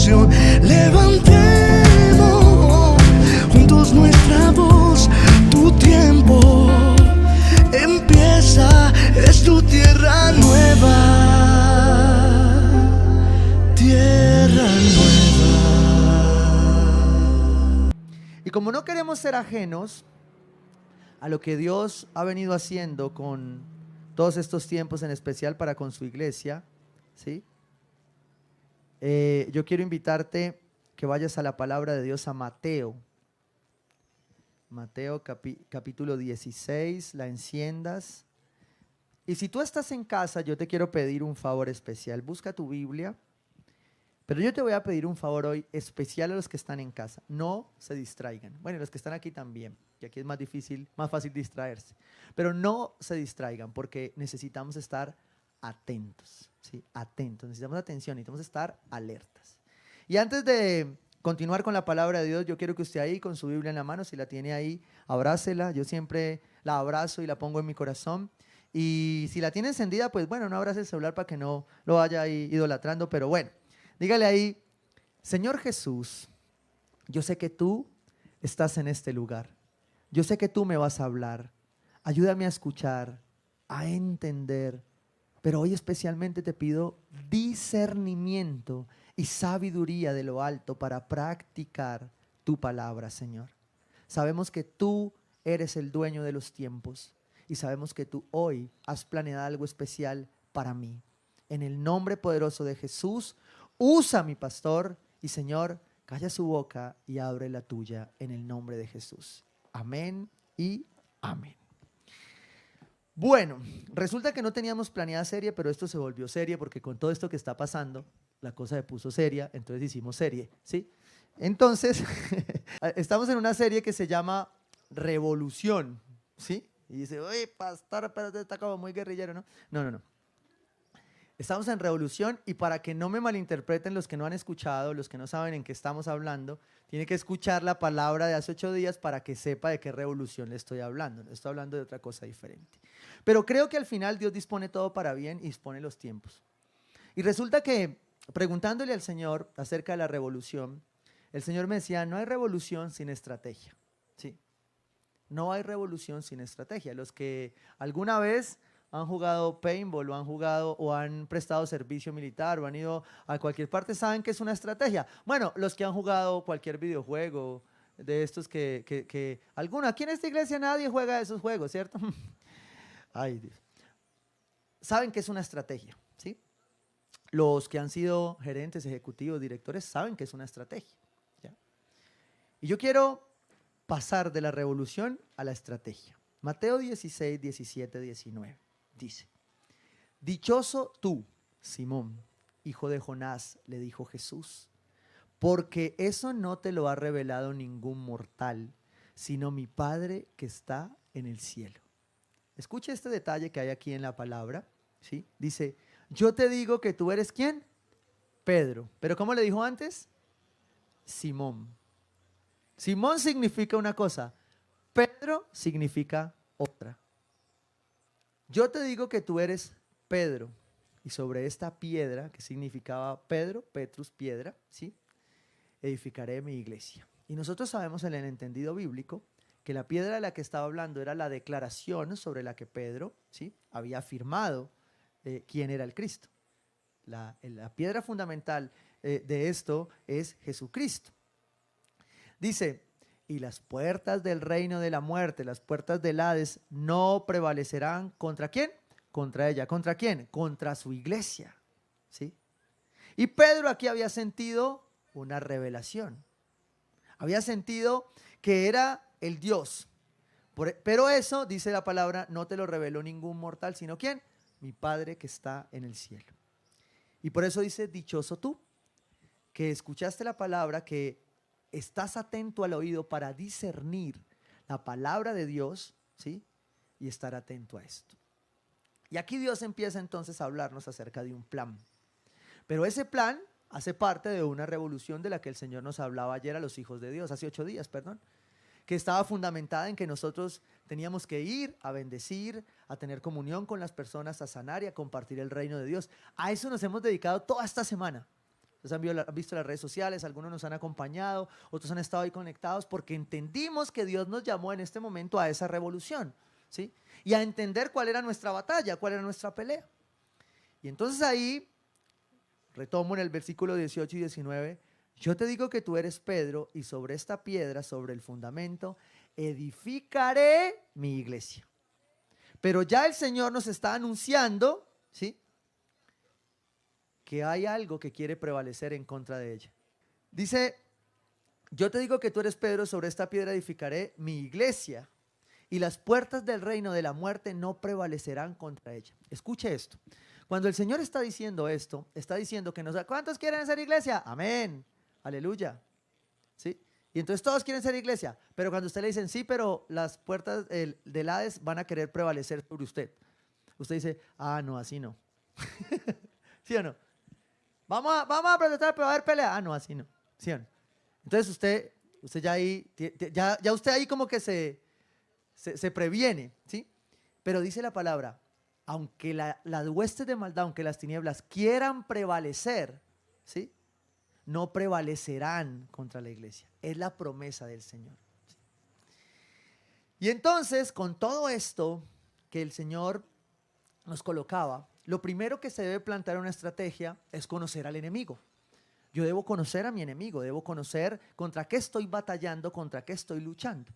revolución. Levantemos juntos nuestra voz. Tu tiempo empieza, es tu tierra nueva, tierra nueva. Y como no queremos ser ajenos a lo que Dios ha venido haciendo con todos estos tiempos, en especial para con su iglesia, ¿sí? Yo quiero invitarte que vayas a la palabra de Dios, a Mateo. Mateo capítulo 16, la enciendas. Y si tú estás en casa, yo te quiero pedir un favor especial. Busca tu Biblia. Pero yo te voy a pedir un favor hoy especial a los que están en casa. No se distraigan. Bueno, los que están aquí también, que aquí es más fácil distraerse. Pero no se distraigan porque necesitamos estar atentos, ¿sí? Atentos, necesitamos atención, necesitamos estar alertas. Y antes de continuar con la palabra de Dios, yo quiero que usted ahí con su Biblia en la mano, si la tiene ahí, abrácela. Yo siempre la abrazo y la pongo en mi corazón. Y si la tiene encendida, pues bueno, no abrace el celular para que no lo vaya ahí idolatrando, pero bueno. Dígale ahí: Señor Jesús, yo sé que tú estás en este lugar. Yo sé que tú me vas a hablar. Ayúdame a escuchar, a entender. Pero hoy especialmente te pido discernimiento y sabiduría de lo alto para practicar tu palabra, Señor. Sabemos que tú eres el dueño de los tiempos y sabemos que tú hoy has planeado algo especial para mí. En el nombre poderoso de Jesús, usa mi pastor y, Señor, calla su boca y abre la tuya en el nombre de Jesús. Amén y amén. Bueno, resulta que no teníamos planeada serie, pero esto se volvió serie porque con todo esto que está pasando, la cosa se puso seria, entonces hicimos serie, ¿sí? Entonces, estamos en una serie que se llama Revolución, ¿sí? Y dice: oye, pastor, pero está como muy guerrillero, ¿no? No. Estamos en Revolución, y para que no me malinterpreten los que no han escuchado, los que no saben en qué estamos hablando, tiene que escuchar la palabra de hace 8 días para que sepa de qué revolución le estoy hablando. No estoy hablando de otra cosa diferente. Pero creo que al final Dios dispone todo para bien y dispone los tiempos. Y resulta que, preguntándole al Señor acerca de la revolución, el Señor me decía: no hay revolución sin estrategia. Sí, no hay revolución sin estrategia. Los que alguna vez han jugado paintball o han jugado o han prestado servicio militar o han ido a cualquier parte saben que es una estrategia. Bueno, los que han jugado cualquier videojuego de estos que aquí en esta iglesia nadie juega esos juegos, ¿cierto? Ay, Dios. Saben que es una estrategia, ¿sí? Los que han sido gerentes, ejecutivos, directores saben que es una estrategia, ¿ya? Y yo quiero pasar de la revolución a la estrategia. Mateo 16, 17, 19. Dice: dichoso tú, Simón, hijo de Jonás, le dijo Jesús, porque eso no te lo ha revelado ningún mortal, sino mi Padre que está en el cielo. Escucha este detalle que hay aquí en la palabra, ¿sí? Dice: yo te digo que tú eres ¿quién? Pedro. ¿Pero cómo le dijo antes? Simón. Simón significa una cosa, Pedro significa otra. Yo te digo que tú eres Pedro, y sobre esta piedra, que significaba Pedro, Petrus, piedra, ¿sí?, edificaré mi iglesia. Y nosotros sabemos en el entendido bíblico que la piedra de la que estaba hablando era la declaración sobre la que Pedro, ¿sí?, había afirmado quién era el Cristo. La piedra fundamental de esto es Jesucristo. Dice: y las puertas del reino de la muerte, las puertas del Hades, no prevalecerán ¿contra quién? Contra ella. ¿Contra quién? Contra su iglesia, ¿sí? Y Pedro aquí había sentido una revelación. Había sentido que era el Dios. Pero eso, dice la palabra, no te lo reveló ningún mortal, sino ¿quién? Mi Padre que está en el cielo. Y por eso dice: dichoso tú, que escuchaste la palabra, que estás atento al oído para discernir la palabra de Dios, ¿sí?, y estar atento a esto. Y aquí Dios empieza entonces a hablarnos acerca de un plan. Pero ese plan hace parte de una revolución de la que el Señor nos hablaba ayer a los hijos de Dios, hace 8 días, perdón, que estaba fundamentada en que nosotros teníamos que ir a bendecir, a tener comunión con las personas, a sanar y a compartir el reino de Dios. A eso nos hemos dedicado toda esta semana. Ustedes han visto las redes sociales, algunos nos han acompañado, otros han estado ahí conectados porque entendimos que Dios nos llamó en este momento a esa revolución, ¿sí? Y a entender cuál era nuestra batalla, cuál era nuestra pelea. Y entonces ahí, retomo en el versículo 18 y 19, yo te digo que tú eres Pedro y sobre esta piedra, sobre el fundamento, edificaré mi iglesia. Pero ya el Señor nos está anunciando, ¿sí?, que hay algo que quiere prevalecer en contra de ella. Dice, yo te digo que tú eres Pedro, sobre esta piedra edificaré mi iglesia y las puertas del reino de la muerte no prevalecerán contra ella. Escuche esto. Cuando el Señor está diciendo esto, está diciendo que ¿cuántos quieren ser iglesia? Amén, aleluya. ¿Sí? Y entonces todos quieren ser iglesia, pero cuando usted le dicen sí, pero las puertas del Hades van a querer prevalecer sobre usted. Usted dice, no, así no. ¿Sí o no? Vamos a protestar, pero va a haber pelea. No, así no. ¿Sí o no? Entonces usted ya ahí, ya usted ahí como que se previene, ¿sí? Pero dice la palabra, aunque las huestes de maldad, aunque las tinieblas quieran prevalecer, ¿sí?, no prevalecerán contra la iglesia. Es la promesa del Señor. ¿Sí? Y entonces, con todo esto que el Señor nos colocaba, lo primero que se debe plantear una estrategia es conocer al enemigo. Yo debo conocer a mi enemigo, debo conocer contra qué estoy batallando, contra qué estoy luchando.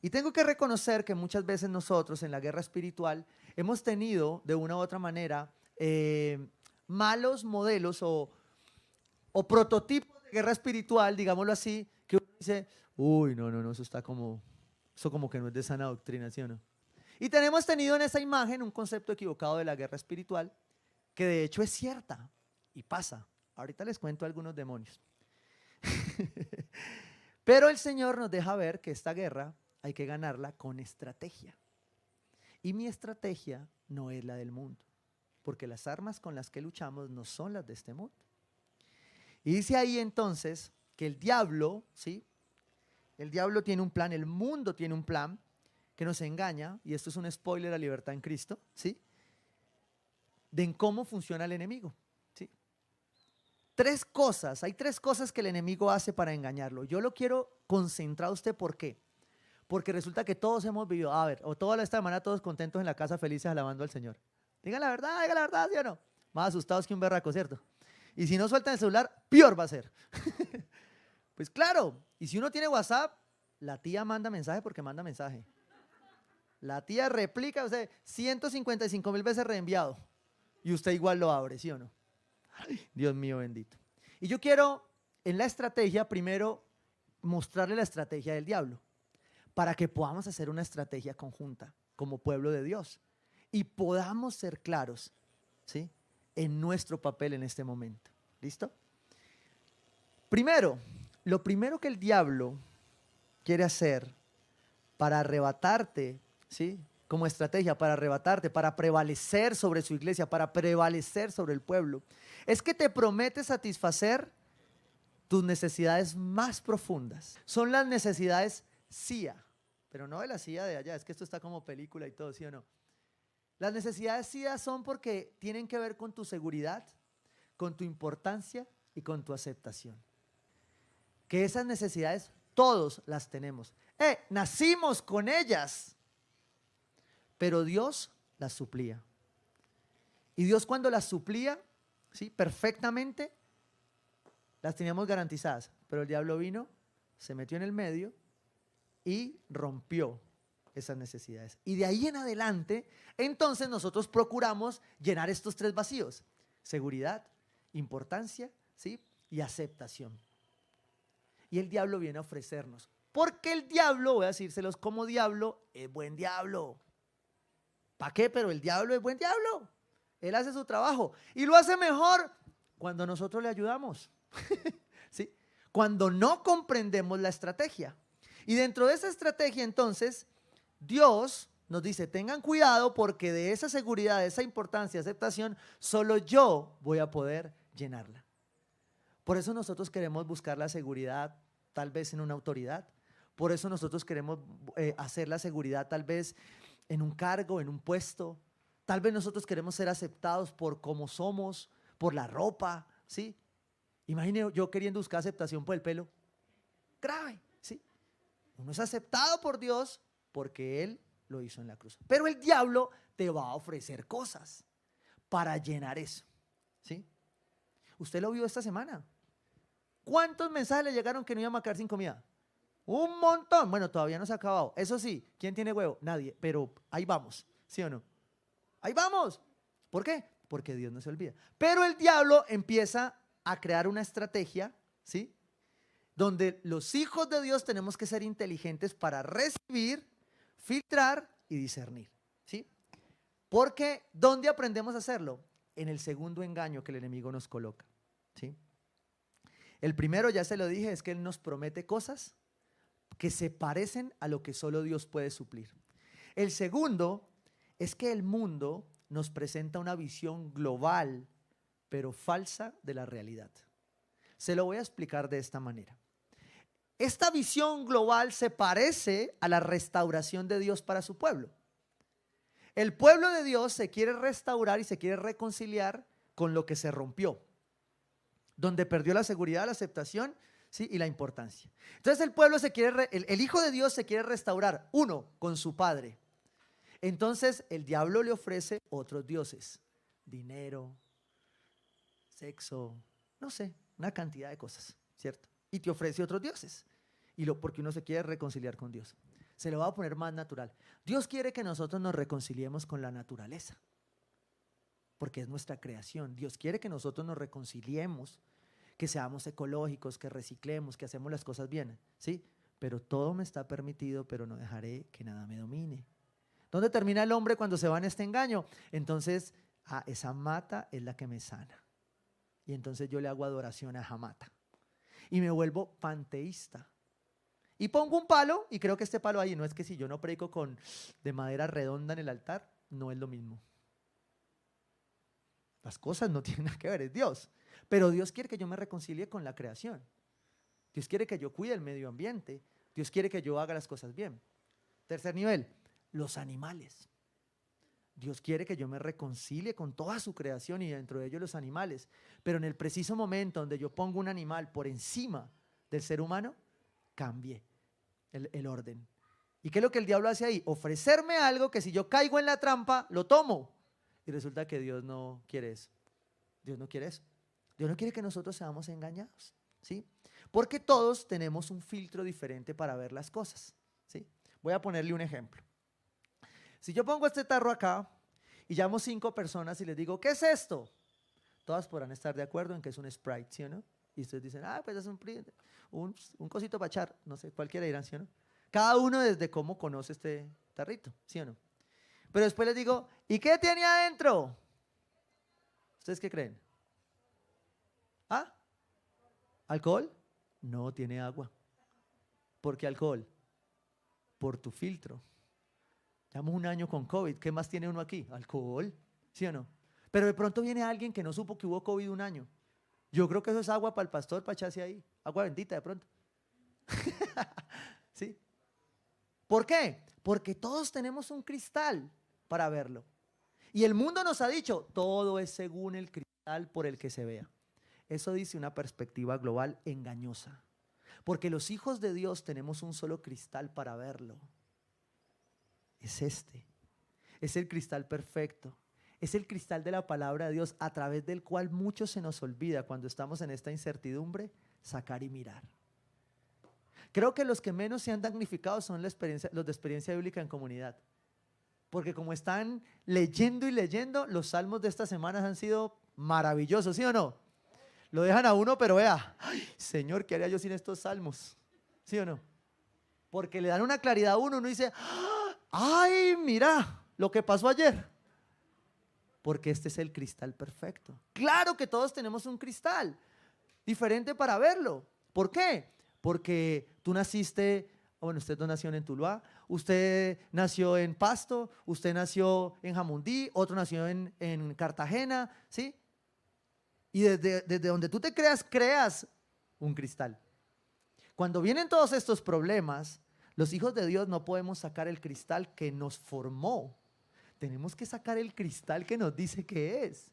Y tengo que reconocer que muchas veces nosotros en la guerra espiritual hemos tenido de una u otra manera malos modelos o prototipos de guerra espiritual, digámoslo así, que uno dice, uy, no, eso como que no es de sana doctrina, ¿sí o no? Y tenemos tenido en esa imagen un concepto equivocado de la guerra espiritual, que de hecho es cierta y pasa. Ahorita les cuento algunos demonios. Pero el Señor nos deja ver que esta guerra hay que ganarla con estrategia. Y mi estrategia no es la del mundo, porque las armas con las que luchamos no son las de este mundo. Y dice ahí entonces que el diablo, ¿sí?, el diablo tiene un plan, el mundo tiene un plan que nos engaña, y esto es un spoiler a Libertad en Cristo, ¿sí?, de en cómo funciona el enemigo, ¿sí? Hay tres cosas que el enemigo hace para engañarlo. Yo lo quiero concentrar a usted, ¿por qué? Porque resulta que todos hemos vivido, o toda esta semana todos contentos en la casa, felices, alabando al Señor. Digan la verdad, ¿sí o no? Más asustados que un berraco, ¿cierto? Y si no sueltan el celular, peor va a ser. Pues claro, y si uno tiene WhatsApp, la tía manda mensaje porque manda mensaje. La tía replica, usted 155,000 veces reenviado. Y usted igual lo abre, ¿sí o no? Ay, Dios mío bendito. Y yo quiero, en la estrategia, primero mostrarle la estrategia del diablo, para que podamos hacer una estrategia conjunta como pueblo de Dios y podamos ser claros, ¿sí?, en nuestro papel en este momento. ¿Listo? Primero, lo primero que el diablo quiere hacer para arrebatarte, ¿sí?, como estrategia, para arrebatarte, para prevalecer sobre su iglesia, para prevalecer sobre el pueblo, es que te promete satisfacer tus necesidades más profundas. Son las necesidades CIA, pero no de la CIA de allá, es que esto está como película y todo, ¿sí o no? Las necesidades CIA son porque tienen que ver con tu seguridad, con tu importancia y con tu aceptación. Que esas necesidades todos las tenemos. Nacimos con ellas, pero Dios las suplía. Y Dios, cuando las suplía, ¿sí?, perfectamente, las teníamos garantizadas. Pero el diablo vino, se metió en el medio y rompió esas necesidades. Y de ahí en adelante, entonces nosotros procuramos llenar estos tres vacíos: seguridad, importancia, ¿sí?, y aceptación. Y el diablo viene a ofrecernos, porque el diablo, voy a decírselos como diablo, es buen diablo. ¿Para qué? Pero el diablo es buen diablo. Él hace su trabajo y lo hace mejor cuando nosotros le ayudamos. ¿Sí? Cuando no comprendemos la estrategia. Y dentro de esa estrategia, entonces, Dios nos dice, tengan cuidado porque de esa seguridad, de esa importancia, aceptación, solo yo voy a poder llenarla. Por eso nosotros queremos buscar la seguridad tal vez en una autoridad. Por eso nosotros queremos hacer la seguridad tal vez en un cargo, en un puesto. Tal vez nosotros queremos ser aceptados por cómo somos, por la ropa, ¿sí? Imagine yo queriendo buscar aceptación por el pelo. Grave, ¿sí? Uno es aceptado por Dios porque Él lo hizo en la cruz. Pero el diablo te va a ofrecer cosas para llenar eso, ¿sí? Usted lo vio esta semana. ¿Cuántos mensajes le llegaron que no iban a quedar sin comida? Un montón. Bueno, todavía no se ha acabado. Eso sí, ¿quién tiene huevo? Nadie. Pero ahí vamos, ¿sí o no? Ahí vamos. ¿Por qué? Porque Dios no se olvida. Pero el diablo empieza a crear una estrategia, ¿sí? Donde los hijos de Dios tenemos que ser inteligentes para recibir, filtrar y discernir, ¿sí? Porque ¿dónde aprendemos a hacerlo? En el segundo engaño que el enemigo nos coloca, ¿sí? El primero, ya se lo dije, es que él nos promete cosas que se parecen a lo que solo Dios puede suplir. El segundo es que el mundo nos presenta una visión global, pero falsa de la realidad. Se lo voy a explicar de esta manera. Esta visión global se parece a la restauración de Dios para su pueblo. El pueblo de Dios se quiere restaurar y se quiere reconciliar con lo que se rompió, donde perdió la seguridad, la aceptación, ¿sí? Y la importancia. Entonces el pueblo se quiere, el Hijo de Dios se quiere restaurar, uno, con su Padre. Entonces el diablo le ofrece otros dioses, dinero, sexo, no sé, una cantidad de cosas, ¿cierto? Y te ofrece otros dioses, porque uno se quiere reconciliar con Dios. Se lo va a poner más natural. Dios quiere que nosotros nos reconciliemos con la naturaleza, porque es nuestra creación. Dios quiere que nosotros nos reconciliemos, que seamos ecológicos, que reciclemos, que hacemos las cosas bien, ¿sí? Pero todo me está permitido, pero no dejaré que nada me domine. ¿Dónde termina el hombre cuando se va en este engaño? Entonces, esa mata es la que me sana. Y entonces yo le hago adoración a esa mata. Y me vuelvo panteísta. Y pongo un palo, y creo que este palo ahí, no es que si yo no predico de madera redonda en el altar, no es lo mismo. Las cosas no tienen nada que ver, es Dios. Pero Dios quiere que yo me reconcilie con la creación. Dios quiere que yo cuide el medio ambiente. Dios quiere que yo haga las cosas bien. Tercer nivel, los animales. Dios quiere que yo me reconcilie con toda su creación y dentro de ellos los animales. Pero en el preciso momento donde yo pongo un animal por encima del ser humano, cambie el orden. ¿Y qué es lo que el diablo hace ahí? Ofrecerme algo que si yo caigo en la trampa, lo tomo. Y resulta que Dios no quiere eso. Dios no quiere eso. Dios no quiere que nosotros seamos engañados, ¿sí? Porque todos tenemos un filtro diferente para ver las cosas, ¿sí? Voy a ponerle un ejemplo. Si yo pongo este tarro acá y llamo 5 personas y les digo, ¿qué es esto? Todas podrán estar de acuerdo en que es un Sprite, ¿sí o no? Y ustedes dicen, pues es un cosito para echar, no sé, cualquiera dirán, ¿sí o no? Cada uno desde cómo conoce este tarrito, ¿sí o no? Pero después les digo, ¿y qué tiene adentro? ¿Ustedes qué creen? ¿Ah? ¿Alcohol? No, tiene agua. ¿Por qué alcohol? Por tu filtro. Llevamos un año con COVID, ¿qué más tiene uno aquí? Alcohol, ¿sí o no? Pero de pronto viene alguien que no supo que hubo COVID un año. Yo creo que eso es agua para el pastor, para echarse ahí. Agua bendita de pronto. ¿Sí? ¿Por qué? Porque todos tenemos un cristal para verlo. Y el mundo nos ha dicho, todo es según el cristal por el que se vea. Eso dice una perspectiva global engañosa. Porque los hijos de Dios tenemos un solo cristal para verlo. Es este. Es el cristal perfecto. Es el cristal de la palabra de Dios a través del cual mucho se nos olvida cuando estamos en esta incertidumbre, sacar y mirar. Creo que los que menos se han damnificado son los de experiencia bíblica en comunidad. Porque como están leyendo y leyendo, los salmos de estas semanas han sido maravillosos, ¿sí o no? Lo dejan a uno, pero vea, ¡ay, Señor, qué haría yo sin estos salmos! ¿Sí o no? Porque le dan una claridad a uno dice, ¡ay, mira lo que pasó ayer! Porque este es el cristal perfecto. Claro que todos tenemos un cristal diferente para verlo. ¿Por qué? Porque tú naciste, bueno, usted no nació en Tuluá, usted nació en Pasto, usted nació en Jamundí, otro nació en Cartagena, ¿sí? Y desde donde tú te creas un cristal. Cuando vienen todos estos problemas, los hijos de Dios no podemos sacar el cristal que nos formó. Tenemos que sacar el cristal que nos dice que es.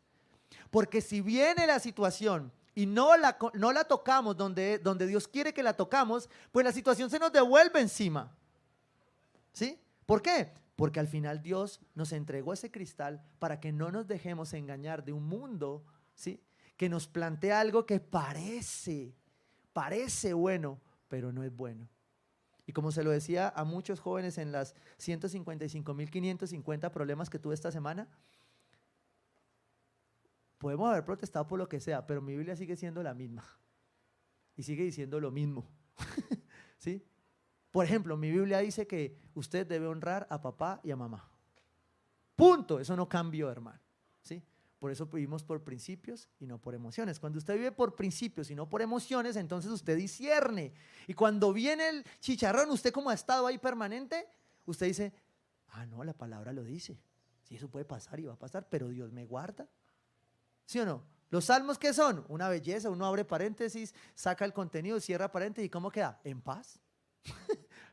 Porque si viene la situación y no la tocamos donde Dios quiere que la tocamos, pues la situación se nos devuelve encima. ¿Sí? ¿Por qué? Porque al final Dios nos entregó ese cristal para que no nos dejemos engañar de un mundo, ¿sí?, que nos plantea algo que parece bueno, pero no es bueno. Y como se lo decía a muchos jóvenes en las 155.550 problemas que tuve esta semana, podemos haber protestado por lo que sea, pero mi Biblia sigue siendo la misma y sigue diciendo lo mismo. ¿Sí? Por ejemplo, mi Biblia dice que usted debe honrar a papá y a mamá. Punto. Eso no cambió, hermano. ¿Sí? Por eso vivimos por principios y no por emociones. Cuando usted vive por principios y no por emociones, entonces usted discierne. Y cuando viene el chicharrón, usted como ha estado ahí permanente, usted dice, ah, no, la palabra lo dice. Sí, eso puede pasar y va a pasar, pero Dios me guarda. ¿Sí o no? ¿Los salmos qué son? Una belleza, uno abre paréntesis, saca el contenido, cierra paréntesis, ¿y cómo queda? En paz.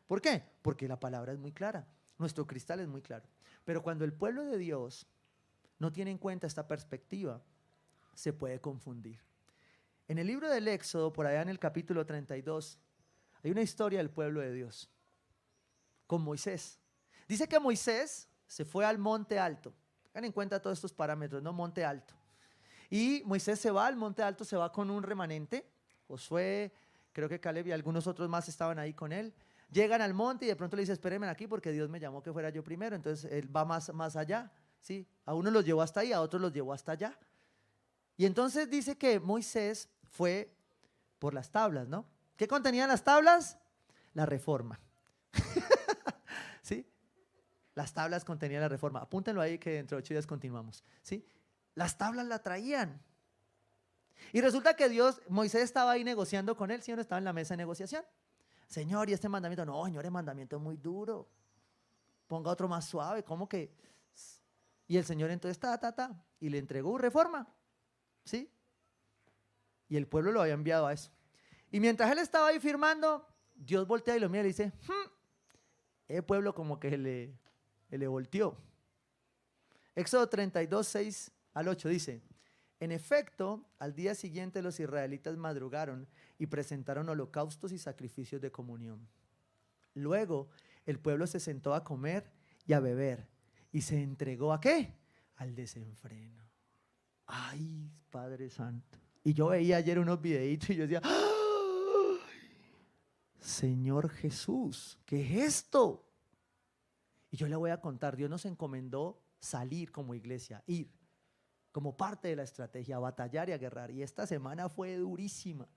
¿Por qué? Porque la palabra es muy clara, nuestro cristal es muy claro. Pero cuando el pueblo de Dios no tiene en cuenta esta perspectiva, se puede confundir. En el libro del Éxodo, por allá en el capítulo 32, hay una historia del pueblo de Dios con Moisés. Dice que Moisés se fue al monte alto. Tengan en cuenta todos estos parámetros, ¿no? Monte alto. Y Moisés se va al monte alto, se va con un remanente. Josué, creo que Caleb y algunos otros más estaban ahí con él. Llegan al monte y de pronto le dice, espérenme aquí porque Dios me llamó que fuera yo primero. Entonces él va más allá. ¿Sí? A unos los llevó hasta ahí, a otros los llevó hasta allá. Y entonces dice que Moisés fue por las tablas, ¿no? ¿Qué contenían las tablas? La reforma. ¿Sí? Las tablas contenían la reforma. Apúntenlo ahí que dentro de 8 días continuamos. ¿Sí? Las tablas la traían. Y resulta que Moisés estaba ahí negociando con él, ¿sí o no? Estaba en la mesa de negociación. Señor, ¿y este mandamiento? No, señor, el mandamiento es muy duro. Ponga otro más suave, ¿cómo que? Y el Señor entonces, y le entregó reforma, ¿sí? Y el pueblo lo había enviado a eso. Y mientras él estaba ahí firmando, Dios voltea y lo mira y le dice, el pueblo como que le volteó. Éxodo 32, 6 al 8 dice, en efecto, al día siguiente los israelitas madrugaron y presentaron holocaustos y sacrificios de comunión. Luego el pueblo se sentó a comer y a beber. ¿Y se entregó a qué? Al desenfreno. Ay, Padre Santo. Y yo veía ayer unos videitos y yo decía, ¡ay! Señor Jesús, ¿qué es esto? Y yo le voy a contar, Dios nos encomendó salir como iglesia, ir, como parte de la estrategia, a batallar y a guerrar. Y esta semana fue durísima.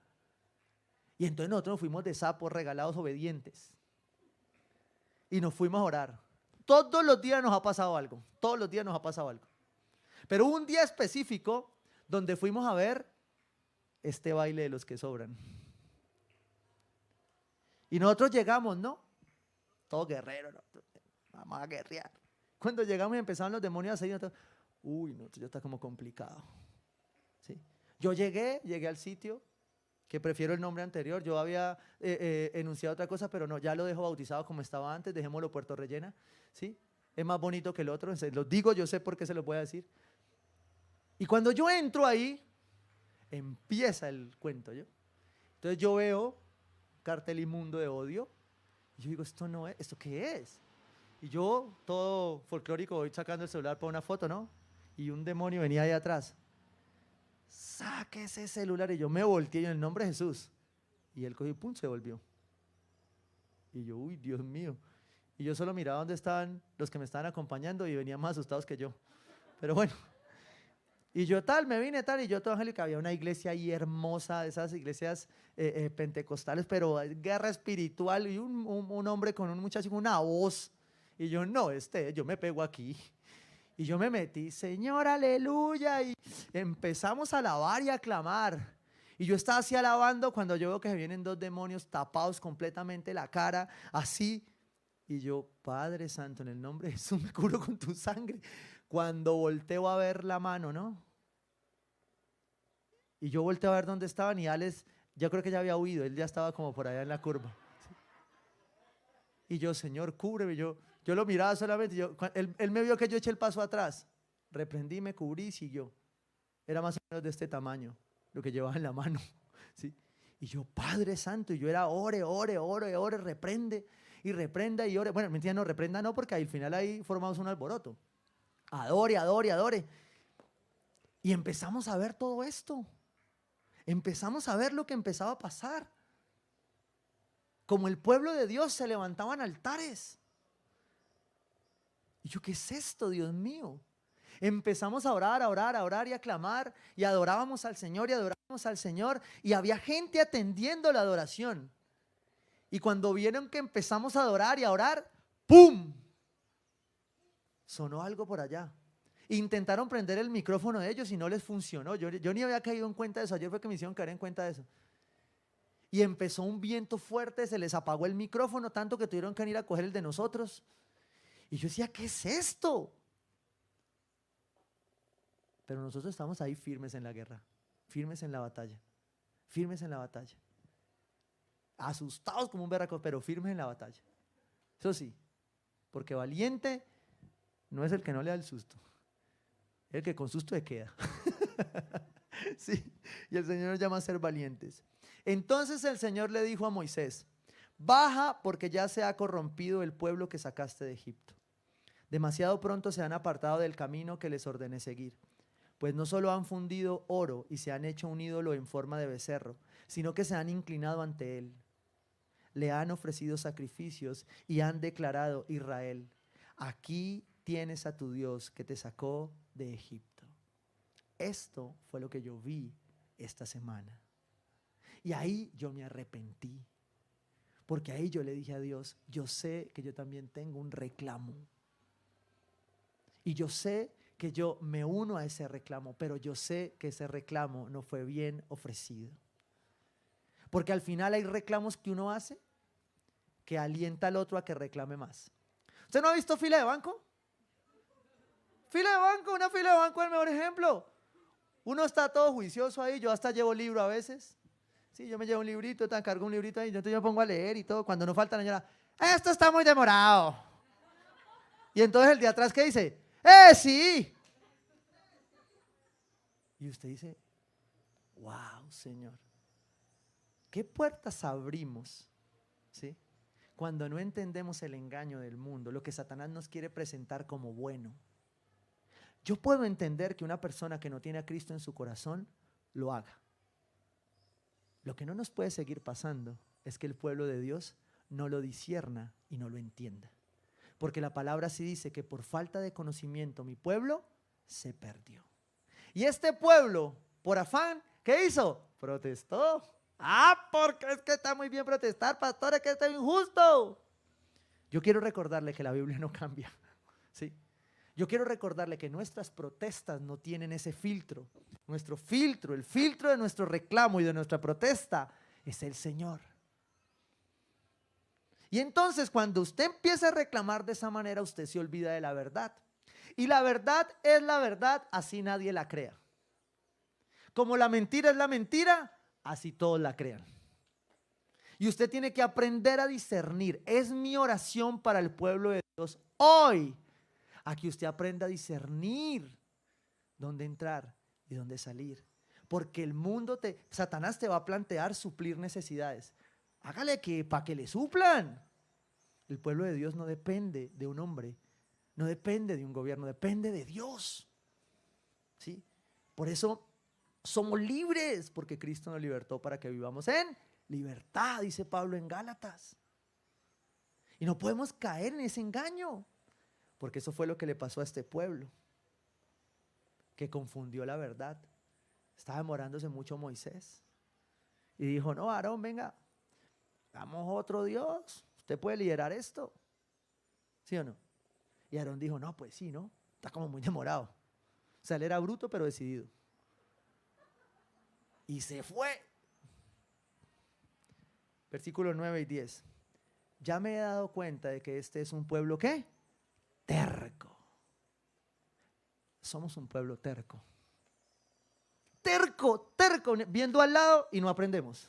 Y entonces nosotros nos fuimos de sapos regalados obedientes. Y nos fuimos a orar. Todos los días nos ha pasado algo, todos los días nos ha pasado algo. Pero hubo un día específico donde fuimos a ver este baile de los que sobran. Y nosotros llegamos, ¿no? Todo guerrero, ¿no? Vamos a guerrear. Cuando llegamos y empezaron los demonios a salir, nosotros, uy, no, esto ya está como complicado. ¿Sí? Yo llegué al sitio, que prefiero el nombre anterior. Yo había enunciado otra cosa, pero no, ya lo dejo bautizado como estaba antes, dejémoslo Puerto Rellena, ¿sí? Es más bonito que el otro, se los digo, yo sé por qué se los voy a decir. Y cuando yo entro ahí, empieza el cuento, ¿yo? Entonces yo veo cartel inmundo de odio, y yo digo, esto no es, ¿esto qué es? Y yo, todo folclórico, voy sacando el celular para una foto, ¿no? Y un demonio venía ahí atrás. Saque ese celular. Y yo me volteé en el nombre de Jesús. Y él cogió y pum, se volvió. Y yo, uy, Dios mío. Y yo solo miraba dónde estaban los que me estaban acompañando y venían más asustados que yo. Pero bueno. Y yo me vine y yo todo angélico. Había una iglesia ahí hermosa, esas iglesias pentecostales, pero guerra espiritual. Y un hombre con un muchacho con una voz. Y yo, no, yo me pego aquí. Y yo me metí, Señor, aleluya, y empezamos a alabar y a clamar. Y yo estaba así alabando cuando yo veo que se vienen 2 demonios tapados completamente la cara, así. Y yo, Padre Santo, en el nombre de Jesús, me cubro con tu sangre. Cuando volteo a ver la mano, ¿no? Y yo volteo a ver dónde estaban y Alex, yo creo que ya había huido, él ya estaba como por allá en la curva. ¿Sí? Y yo, Señor, cúbreme, yo lo miraba solamente, él me vio que yo eché el paso atrás, reprendí, me cubrí y siguió. Era más o menos de este tamaño. lo que llevaba en la mano, ¿sí? Y yo, Padre Santo, y yo era ore, reprende, y reprenda, y ore. Bueno, mentira, no, reprenda no, porque al final ahí formamos un alboroto. Adore, adore, adore. Y empezamos a ver todo esto. Empezamos a ver lo que empezaba a pasar. Como el pueblo de Dios se levantaban altares. Y yo, ¿qué es esto, Dios mío? Empezamos a orar, a orar, a orar y a clamar, y adorábamos al Señor y adorábamos al Señor, y había gente atendiendo la adoración. Y cuando vieron que empezamos a adorar y a orar, ¡pum! Sonó algo por allá. Intentaron prender el micrófono de ellos y no les funcionó. Yo ni había caído en cuenta de eso. Ayer fue que me hicieron caer en cuenta de eso. Y empezó un viento fuerte, se les apagó el micrófono, tanto que tuvieron que ir a coger el de nosotros. Y yo decía, ¿qué es esto? Pero nosotros estamos ahí firmes en la guerra, firmes en la batalla, firmes en la batalla. Asustados como un berraco, pero firmes en la batalla. Eso sí, porque valiente no es el que no le da el susto, es el que con susto se queda. Sí, y el Señor nos llama a ser valientes. Entonces el Señor le dijo a Moisés: baja, porque ya se ha corrompido el pueblo que sacaste de Egipto. Demasiado pronto se han apartado del camino que les ordené seguir. Pues no solo han fundido oro y se han hecho un ídolo en forma de becerro, sino que se han inclinado ante él. Le han ofrecido sacrificios y han declarado: Israel, aquí tienes a tu Dios que te sacó de Egipto. Esto fue lo que yo vi esta semana. Y ahí yo me arrepentí. Porque ahí yo le dije a Dios: yo sé que yo también tengo un reclamo. Y yo sé que yo me uno a ese reclamo, pero yo sé que ese reclamo no fue bien ofrecido. Porque al final hay reclamos que uno hace que alienta al otro a que reclame más. ¿Usted no ha visto fila de banco? Fila de banco, una fila de banco es el mejor ejemplo. Uno está todo juicioso ahí, yo hasta llevo libro a veces. Sí, yo me llevo un librito, cargo un librito ahí, entonces yo me pongo a leer y todo. Cuando no falta la señora, esto está muy demorado. Y entonces el de atrás, ¿qué dice? Sí. Y usted dice, wow, Señor, ¿qué puertas abrimos? ¿Sí? Cuando no entendemos el engaño del mundo, lo que Satanás nos quiere presentar como bueno. Yo puedo entender que una persona que no tiene a Cristo en su corazón lo haga. Lo que no nos puede seguir pasando es que el pueblo de Dios no lo discierna y no lo entienda. Porque la palabra sí dice que por falta de conocimiento mi pueblo se perdió. Y este pueblo, por afán, ¿qué hizo? Protestó. Porque es que está muy bien protestar, pastor, es que está injusto. Yo quiero recordarle que la Biblia no cambia, ¿sí? Yo quiero recordarle que nuestras protestas no tienen ese filtro. Nuestro filtro, el filtro de nuestro reclamo y de nuestra protesta es el Señor. Y entonces cuando usted empieza a reclamar de esa manera, usted se olvida de la verdad. Y la verdad es la verdad, así nadie la crea. Como la mentira es la mentira, así todos la crean. Y usted tiene que aprender a discernir. Es mi oración para el pueblo de Dios hoy, a que usted aprenda a discernir dónde entrar y dónde salir. Porque el mundo Satanás te va a plantear suplir necesidades. Hágale que para que le suplan. El pueblo de Dios no depende de un hombre, no depende de un gobierno, depende de Dios. ¿Sí? Por eso somos libres, porque Cristo nos libertó para que vivamos en libertad, dice Pablo en Gálatas. Y no podemos caer en ese engaño, porque eso fue lo que le pasó a este pueblo, que confundió la verdad. Estaba demorándose mucho Moisés y dijo: no, Aarón, venga, hagamos otro Dios, usted puede liderar esto, ¿sí o no? Y Aarón dijo: no, pues sí, ¿no? Está como muy demorado. O sea, él era bruto pero decidido. Y se fue. Versículos 9 y 10. Ya me he dado cuenta de que este es un pueblo, ¿qué? Terco. Somos un pueblo terco. Terco, terco, viendo al lado y no aprendemos.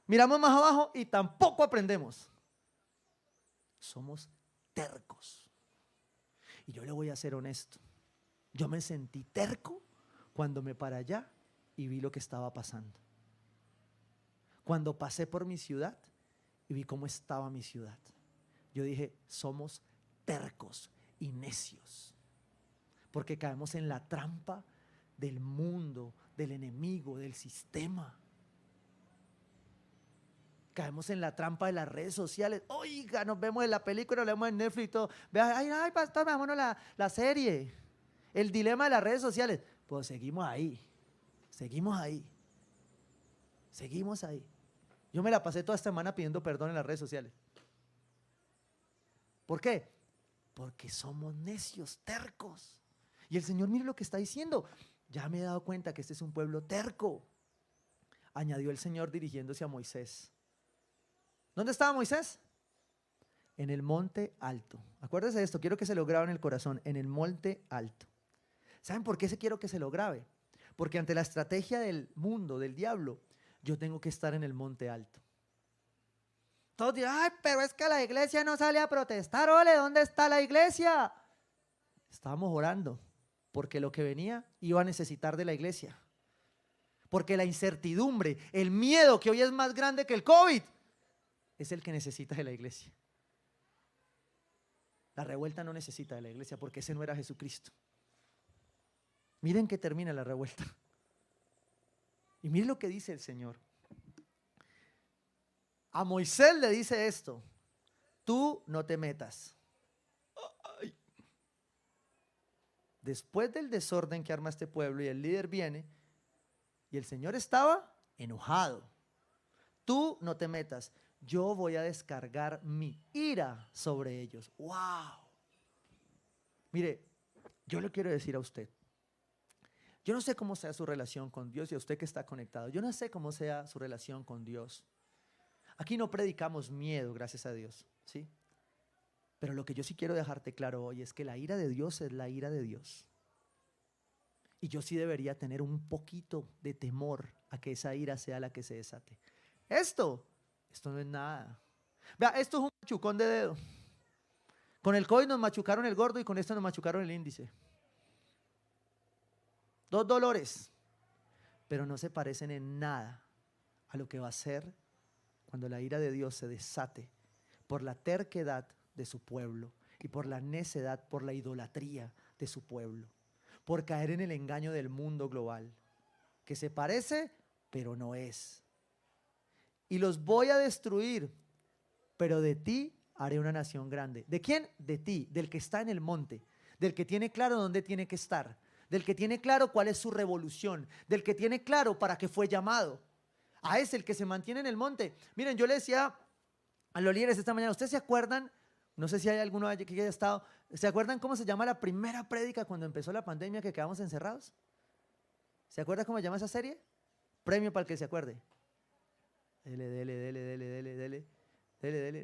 Miramos más abajo y tampoco aprendemos. Somos tercos. Y yo le voy a ser honesto. Yo me sentí terco cuando me paré allá y vi lo que estaba pasando. Cuando pasé por mi ciudad y vi cómo estaba mi ciudad, yo dije, somos tercos y necios, porque caemos en la trampa del mundo, del enemigo, del sistema. Caemos en la trampa de las redes sociales. Oiga, nos vemos en la película, nos vemos en Netflix y todo. Vea, ay, pastor, vámonos la serie. El dilema de las redes sociales. Pues seguimos ahí. Seguimos ahí. Seguimos ahí. Yo me la pasé toda esta semana pidiendo perdón en las redes sociales. ¿Por qué? Porque somos necios, tercos. Y el Señor, mire lo que está diciendo. Ya me he dado cuenta que este es un pueblo terco. Añadió el Señor dirigiéndose a Moisés. ¿Dónde estaba Moisés? En el monte alto. Acuérdese de esto, quiero que se lo grabe en el corazón, en el monte alto. ¿Saben por qué quiero que se lo grabe? Porque ante la estrategia del mundo, del diablo, yo tengo que estar en el monte alto. Todos dirán, ay, pero es que la iglesia no sale a protestar. Ole, ¿dónde está la iglesia? Estábamos orando, porque lo que venía iba a necesitar de la iglesia. Porque la incertidumbre, el miedo que hoy es más grande que el COVID, es el que necesita de la iglesia. La revuelta no necesita de la iglesia porque ese no era Jesucristo. Miren que termina la revuelta. Y miren lo que dice el Señor. A Moisés le dice esto: tú no te metas. Ay. Después del desorden que arma este pueblo y el líder viene y el Señor estaba enojado. Tú no te metas. Yo voy a descargar mi ira sobre ellos. ¡Wow! Mire, yo le quiero decir a usted, yo no sé cómo sea su relación con Dios y a usted que está conectado, yo no sé cómo sea su relación con Dios. Aquí no predicamos miedo, gracias a Dios, ¿sí? Pero lo que yo sí quiero dejarte claro hoy es que la ira de Dios es la ira de Dios. Y yo sí debería tener un poquito de temor a que esa ira sea la que se desate. Esto no es nada. Vea, esto es un machucón de dedo. Con el COVID nos machucaron el gordo y con esto nos machucaron el índice. 2 dolores, pero no se parecen en nada a lo que va a ser cuando la ira de Dios se desate por la terquedad de su pueblo y por la necedad, por la idolatría de su pueblo, por caer en el engaño del mundo global, que se parece, pero no es. Y los voy a destruir, pero de ti haré una nación grande. ¿De quién? De ti, del que está en el monte, del que tiene claro dónde tiene que estar, del que tiene claro cuál es su revolución, del que tiene claro para qué fue llamado. A ese, el que se mantiene en el monte. Miren, yo le decía a los líderes esta mañana, ¿ustedes se acuerdan? No sé si hay alguno que haya estado, ¿se acuerdan cómo se llama la primera prédica cuando empezó la pandemia que quedamos encerrados? ¿Se acuerdan cómo se llama esa serie? Premio para el que se acuerde. Dele,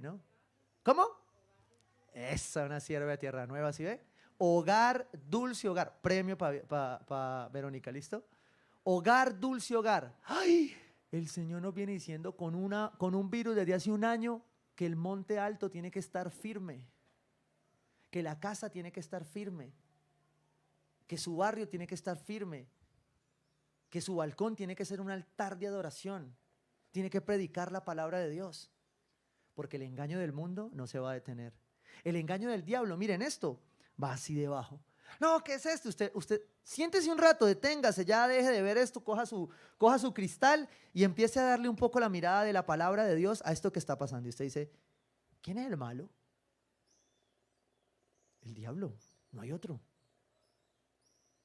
¿no? ¿Cómo? Esa, una sierva de tierra nueva, ¿sí ve? Hogar, dulce hogar. Premio para Verónica, ¿listo? Hogar, dulce hogar. ¡Ay! El Señor nos viene diciendo con un virus desde hace un año que el monte alto tiene que estar firme, que la casa tiene que estar firme, que su barrio tiene que estar firme, que su balcón tiene que ser un altar de adoración, tiene que predicar la palabra de Dios, porque el engaño del mundo no se va a detener. El engaño del diablo, miren esto, va así debajo. No, ¿qué es esto? Usted siéntese un rato, deténgase, ya deje de ver esto, coja su cristal y empiece a darle un poco la mirada de la palabra de Dios a esto que está pasando. Y usted dice, ¿quién es el malo? El diablo, no hay otro.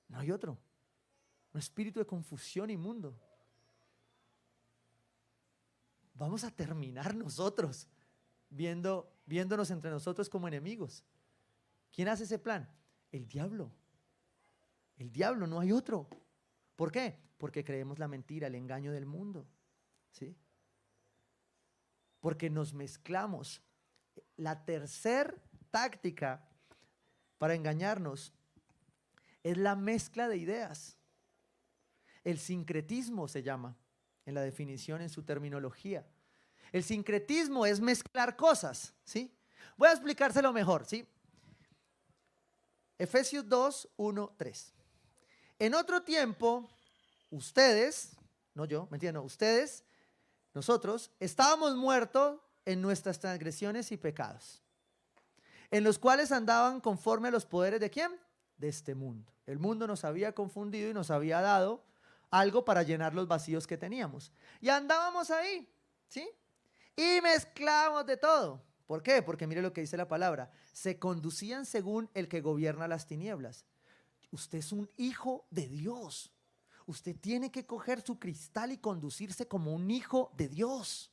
No hay otro. Un espíritu de confusión inmundo. Vamos a terminar nosotros viéndonos entre nosotros como enemigos. ¿Quién hace ese plan? El diablo. El diablo, no hay otro. ¿Por qué? Porque creemos la mentira, el engaño del mundo. ¿Sí? Porque nos mezclamos. La tercer táctica para engañarnos es la mezcla de ideas. El sincretismo se llama en la definición, en su terminología. El sincretismo es mezclar cosas, ¿sí? Voy a explicárselo mejor, ¿sí? Efesios 2, 1, 3. En otro tiempo, ustedes, no yo, mentira, no, ustedes, nosotros, estábamos muertos en nuestras transgresiones y pecados, en los cuales andaban conforme a los poderes ¿de quién? De este mundo. El mundo nos había confundido y nos había dado algo para llenar los vacíos que teníamos. Y andábamos ahí, ¿sí? Y mezclábamos de todo. ¿Por qué? Porque mire lo que dice la palabra. Se conducían según el que gobierna las tinieblas. Usted es un hijo de Dios. Usted tiene que coger su cristal y conducirse como un hijo de Dios.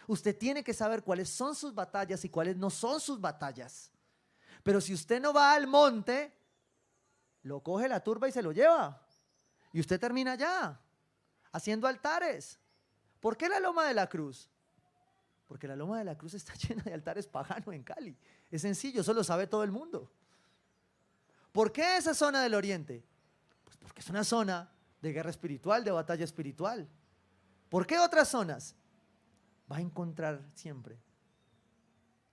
Usted tiene que saber cuáles son sus batallas y cuáles no son sus batallas. Pero si usted no va al monte, lo coge la turba y se lo lleva. Y usted termina allá, haciendo altares. ¿Por qué la Loma de la Cruz? Porque la Loma de la Cruz está llena de altares paganos en Cali. Es sencillo, eso lo sabe todo el mundo. ¿Por qué esa zona del oriente? Pues porque es una zona de guerra espiritual, de batalla espiritual. ¿Por qué otras zonas? Va a encontrar siempre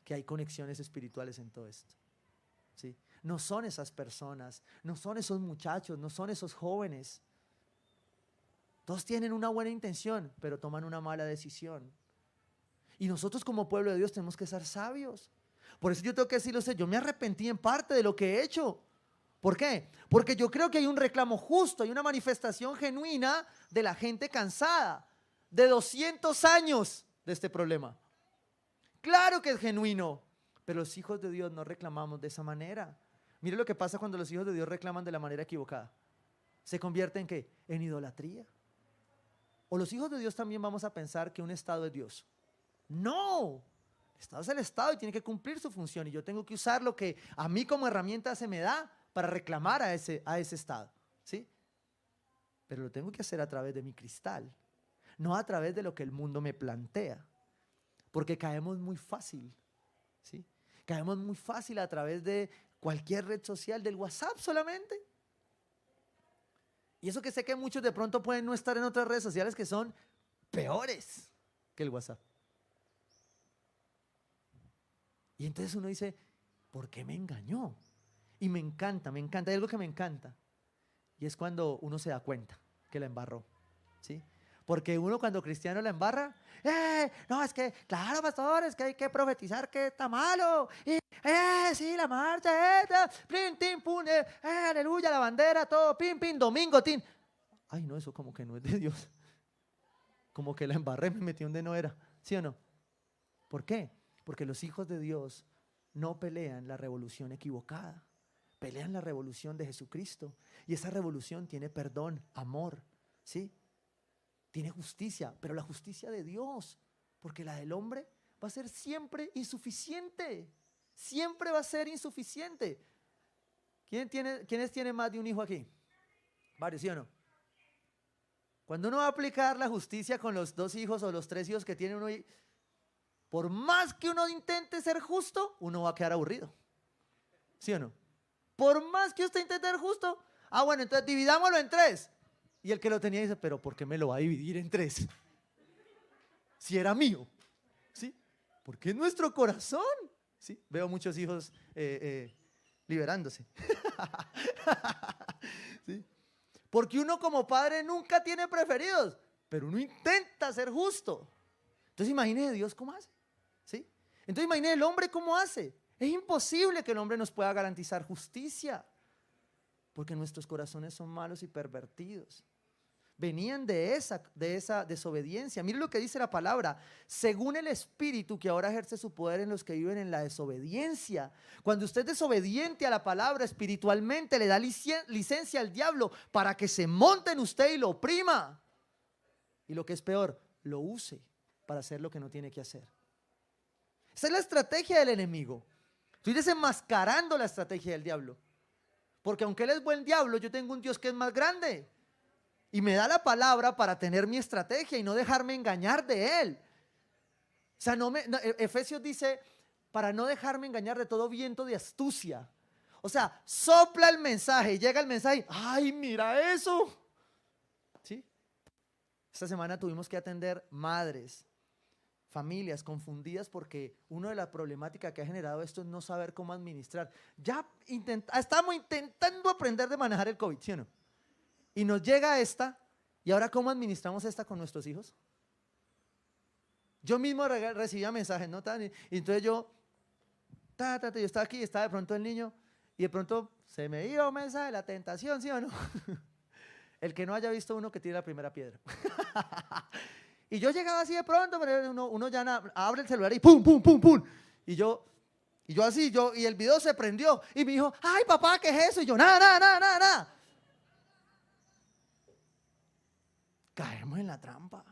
que hay conexiones espirituales en todo esto. ¿Sí? No son esas personas, no son esos muchachos, no son esos jóvenes. Todos tienen una buena intención, pero toman una mala decisión. Y nosotros como pueblo de Dios tenemos que ser sabios. Por eso yo tengo que decirlo, yo me arrepentí en parte de lo que he hecho. ¿Por qué? Porque yo creo que hay un reclamo justo, hay una manifestación genuina de la gente cansada, de 200 años de este problema. Claro que es genuino, pero los hijos de Dios no reclamamos de esa manera. Mire lo que pasa cuando los hijos de Dios reclaman de la manera equivocada. ¿Se convierte en qué? En idolatría. O los hijos de Dios también vamos a pensar que un Estado es Dios. No, el Estado es el Estado y tiene que cumplir su función y yo tengo que usar lo que a mí como herramienta se me da para reclamar a ese Estado, ¿sí? Pero lo tengo que hacer a través de mi cristal, no a través de lo que el mundo me plantea, porque caemos muy fácil, ¿sí? Caemos muy fácil a través de cualquier red social, del WhatsApp solamente. Y eso que sé que muchos de pronto pueden no estar en otras redes sociales que son peores que el WhatsApp. Y entonces uno dice, ¿por qué me engañó? Y me encanta, hay algo que me encanta. Y es cuando uno se da cuenta que la embarró, ¿sí? Porque uno cuando cristiano la embarra, no, es que, claro, pastor, es que hay que profetizar que está malo. Y, sí, la marcha, pim, tim, pum, aleluya, la bandera, todo, pim, pim, domingo, tin. Ay, no, eso como que no es de Dios. Como que la embarré, me metí donde no era, ¿sí o no? ¿Por qué? Porque los hijos de Dios no pelean la revolución equivocada, pelean la revolución de Jesucristo. Y esa revolución tiene perdón, amor, ¿sí? Tiene justicia, pero la justicia de Dios, porque la del hombre va a ser siempre insuficiente, siempre va a ser insuficiente. ¿Quiénes tienen más de un hijo aquí? Varios, ¿sí o no? Cuando uno va a aplicar la justicia con los 2 hijos o los 3 hijos que tiene uno, por más que uno intente ser justo, uno va a quedar aburrido. ¿Sí o no? Por más que usted intente ser justo, bueno, entonces dividámoslo en 3. Y el que lo tenía dice, pero ¿por qué me lo va a dividir en 3? Si era mío, ¿sí? Porque es nuestro corazón, ¿sí? Veo muchos hijos liberándose. ¿Sí? Porque uno como padre nunca tiene preferidos, pero uno intenta ser justo. Entonces imagine Dios cómo hace, ¿sí? Entonces imagine el hombre cómo hace. Es imposible que el hombre nos pueda garantizar justicia, porque nuestros corazones son malos y pervertidos. Venían de esa desobediencia. Mire lo que dice la palabra, según el Espíritu que ahora ejerce su poder en los que viven en la desobediencia. Cuando usted es desobediente a la palabra espiritualmente, le da licencia al diablo para que se monte en usted y lo oprima. Y lo que es peor, lo use para hacer lo que no tiene que hacer. Esa es la estrategia del enemigo. Estoy desenmascarando la estrategia del diablo. Porque aunque él es buen diablo, yo tengo un Dios que es más grande. Y me da la palabra para tener mi estrategia y no dejarme engañar de él. O sea, Efesios dice, para no dejarme engañar de todo viento de astucia. O sea, sopla el mensaje y llega el mensaje. ¡Ay, mira eso! ¿Sí? Esta semana tuvimos que atender madres, familias confundidas porque una de las problemáticas que ha generado esto es no saber cómo administrar. Estamos intentando aprender de manejar el COVID, ¿sí o no? Y nos llega esta ¿Y ahora cómo administramos esta con nuestros hijos? Yo mismo recibía mensajes, ¿no? Y entonces yo estaba aquí, estaba de pronto el niño, y de pronto se me iba un mensaje de la tentación, ¿sí o no? El que no haya visto uno que tire la primera piedra. Y yo llegaba así de pronto, pero uno ya abre el celular y pum, pum, pum, pum. Y yo así, y el video se prendió. Y me dijo, ay papá, ¿qué es eso? Y yo, nada. Caemos en la trampa.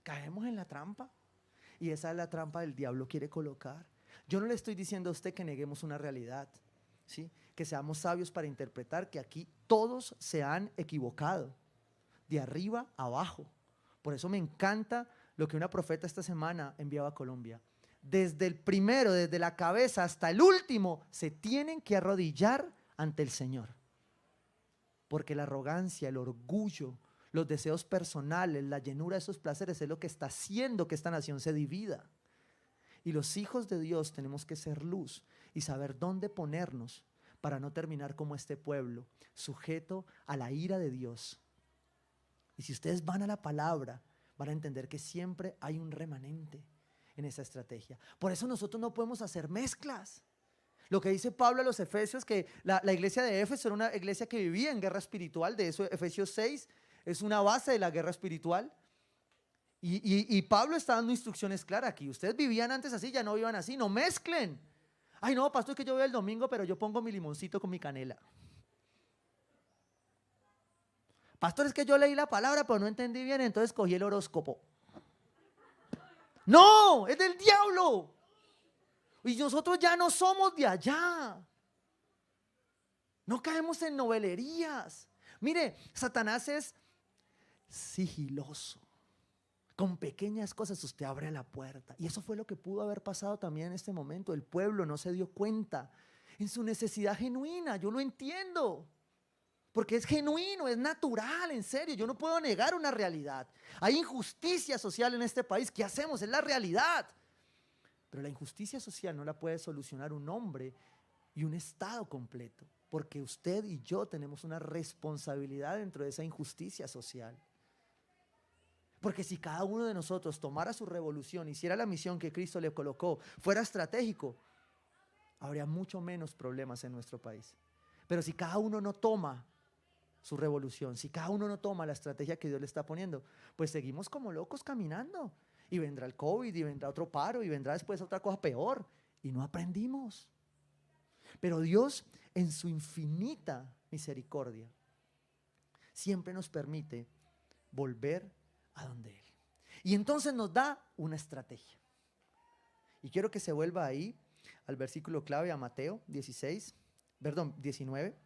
Caemos en la trampa. Y esa es la trampa del diablo quiere colocar. Yo no le estoy diciendo a usted que neguemos una realidad, ¿sí? Que seamos sabios para interpretar que aquí todos se han equivocado, de arriba a abajo. Por eso me encanta lo que una profeta esta semana enviaba a Colombia. Desde el primero, desde la cabeza hasta el último, se tienen que arrodillar ante el Señor. Porque la arrogancia, el orgullo, los deseos personales, la llenura de esos placeres es lo que está haciendo que esta nación se divida. Y los hijos de Dios tenemos que ser luz y saber dónde ponernos para no terminar como este pueblo, sujeto a la ira de Dios. Y si ustedes van a la palabra, van a entender que siempre hay un remanente en esa estrategia. Por eso nosotros no podemos hacer mezclas. Lo que dice Pablo a los Efesios, que la iglesia de Éfeso era una iglesia que vivía en guerra espiritual, de eso Efesios 6 es una base de la guerra espiritual. Y Pablo está dando instrucciones claras aquí. Ustedes vivían antes así, ya no vivan así, no mezclen. Ay no, pastor, es que yo voy el domingo, pero yo pongo mi limoncito con mi canela. Pastor, es que yo leí la palabra, pero no entendí bien, entonces cogí el horóscopo. No, es del diablo. Y nosotros ya no somos de allá. No caemos en novelerías. Mire, Satanás es sigiloso. Con pequeñas cosas usted abre la puerta. Y eso fue lo que pudo haber pasado también en este momento. El pueblo no se dio cuenta en su necesidad genuina. Yo lo entiendo. Porque es genuino, es natural, en serio. Yo no puedo negar una realidad. Hay injusticia social en este país. ¿Qué hacemos? Es la realidad. Pero la injusticia social no la puede solucionar un hombre y un Estado completo. Porque usted y yo tenemos una responsabilidad dentro de esa injusticia social. Porque si cada uno de nosotros tomara su revolución, hiciera la misión que Cristo le colocó, fuera estratégico, habría mucho menos problemas en nuestro país. Pero si cada uno no toma su revolución, si cada uno no toma la estrategia que Dios le está poniendo, pues seguimos como locos caminando. Y vendrá el COVID, y vendrá otro paro, y vendrá después otra cosa peor. Y no aprendimos. Pero Dios, en su infinita misericordia, siempre nos permite volver a donde Él. Y entonces nos da una estrategia. Y quiero que se vuelva ahí al versículo clave, a Mateo 19,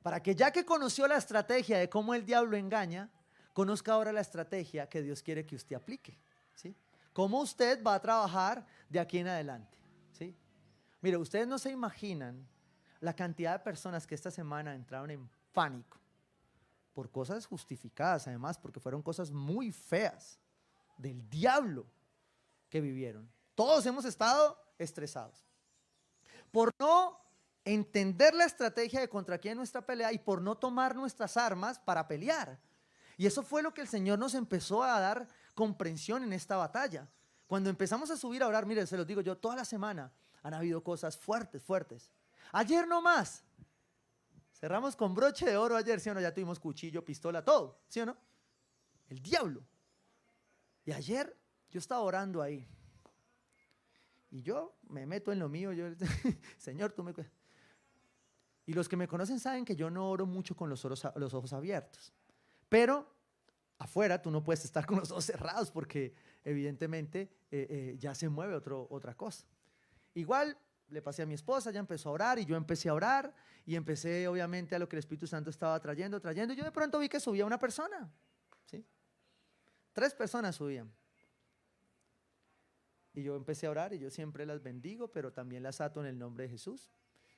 para que ya que conoció la estrategia de cómo el diablo engaña, conozca ahora la estrategia que Dios quiere que usted aplique, ¿sí? Cómo usted va a trabajar de aquí en adelante, ¿sí? Mire, ustedes no se imaginan la cantidad de personas que esta semana entraron en pánico por cosas justificadas, además, porque fueron cosas muy feas del diablo que vivieron. Todos hemos estado estresados por no entender la estrategia de contra quién es nuestra pelea y por no tomar nuestras armas para pelear. Y eso fue lo que el Señor nos empezó a dar comprensión en esta batalla. Cuando empezamos a subir a orar, mire, se los digo yo, toda la semana han habido cosas fuertes. Ayer no más. Cerramos con broche de oro ayer, ¿sí o no? Ya tuvimos cuchillo, pistola, todo, ¿sí o no? El diablo. Y ayer yo estaba orando ahí. Y yo me meto en lo mío, Señor, tú me cuidas. Y los que me conocen saben que yo no oro mucho con los ojos abiertos. Pero afuera tú no puedes estar con los ojos cerrados porque evidentemente ya se mueve otra cosa. Igual le pasé a mi esposa, ella empezó a orar y yo empecé a orar y empecé obviamente a lo que el Espíritu Santo estaba trayendo y yo de pronto vi que subía una persona, ¿sí? 3 personas subían. Y yo empecé a orar y yo siempre las bendigo, pero también las ato en el nombre de Jesús.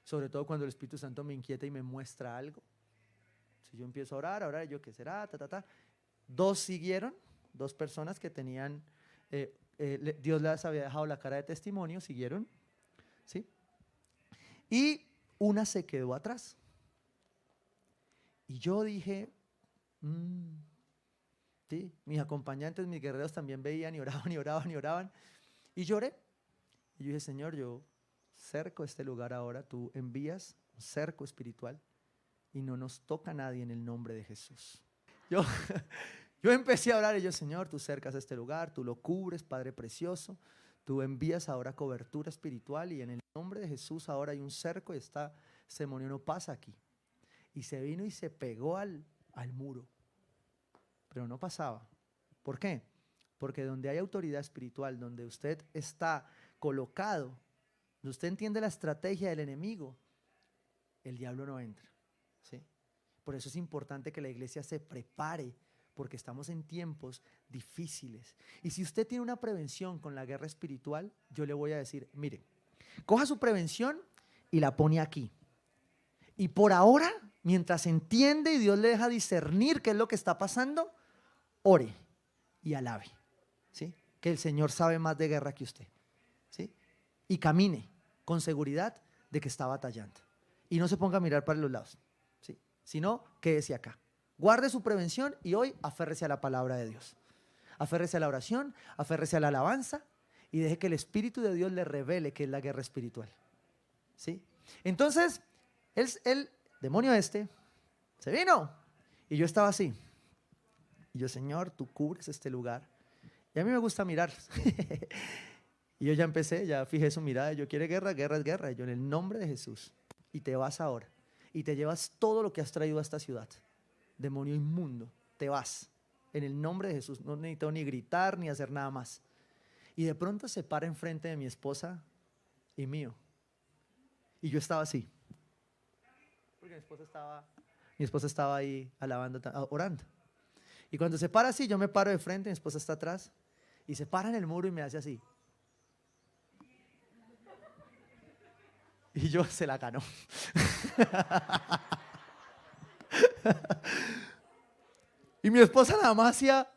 Sobre todo cuando el Espíritu Santo me inquieta y me muestra algo. Si yo empiezo a orar, yo qué será, 2 siguieron, 2 personas que tenían, Dios les había dejado la cara de testimonio, siguieron, ¿sí? Y una se quedó atrás. Y yo dije, Mm, sí, mis acompañantes, mis guerreros también veían y oraban y oraban y oraban. Y lloré. Y yo dije, Señor, yo cerco este lugar ahora, tú envías un cerco espiritual y no nos toca a nadie en el nombre de Jesús. Yo, yo empecé a orar y yo, Señor, tú cercas este lugar, tú lo cubres, Padre precioso, tú envías ahora cobertura espiritual y en el nombre de Jesús ahora hay un cerco y ese demonio no pasa aquí. Y se vino y se pegó al muro, pero no pasaba. ¿Por qué? Porque donde hay autoridad espiritual, donde usted está colocado, donde usted entiende la estrategia del enemigo, el diablo no entra, ¿sí? Por eso es importante que la iglesia se prepare, porque estamos en tiempos difíciles. Y si usted tiene una prevención con la guerra espiritual, yo le voy a decir, mire, coja su prevención y la pone aquí. Y por ahora, mientras entiende y Dios le deja discernir qué es lo que está pasando, ore y alabe, ¿sí? Que el Señor sabe más de guerra que usted, ¿sí? Y camine con seguridad de que está batallando. Y no se ponga a mirar para los lados, ¿sí? Sino quédese acá. Guarde su prevención y hoy aférrese a la palabra de Dios. Aférrese a la oración, aférrese a la alabanza y deje que el Espíritu de Dios le revele qué es la guerra espiritual, ¿sí? Entonces, el demonio se vino y yo estaba así. Y yo, Señor, tú cubres este lugar. Y a mí me gusta mirar. Y yo ya empecé, ya fijé su mirada. Yo quiero guerra, guerra es guerra. Y yo en el nombre de Jesús. Y te vas ahora. Y te llevas todo lo que has traído a esta ciudad. Demonio inmundo, te vas. En el nombre de Jesús. No necesito ni gritar ni hacer nada más. Y de pronto se para enfrente de mi esposa y mío. Y yo estaba así. Porque mi esposa estaba ahí alabando, orando. Y cuando se para así, yo me paro de frente, mi esposa está atrás, y se para en el muro y me hace así. Y yo, se la ganó. Y mi esposa nada más hacía,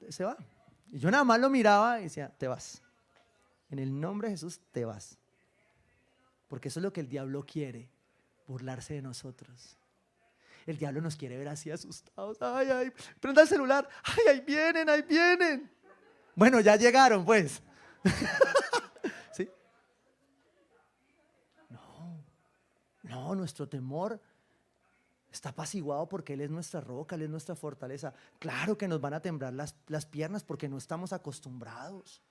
se va. Y yo nada más lo miraba y decía, te vas. En el nombre de Jesús, te vas. Porque eso es lo que el diablo quiere, burlarse de nosotros. El diablo nos quiere ver así asustados. Ay, ay, prenda el celular. Ay, ahí vienen, ahí vienen. Bueno, ya llegaron, pues. ¿Sí? No, nuestro temor está apaciguado porque Él es nuestra roca, Él es nuestra fortaleza. Claro que nos van a temblar las piernas porque no estamos acostumbrados.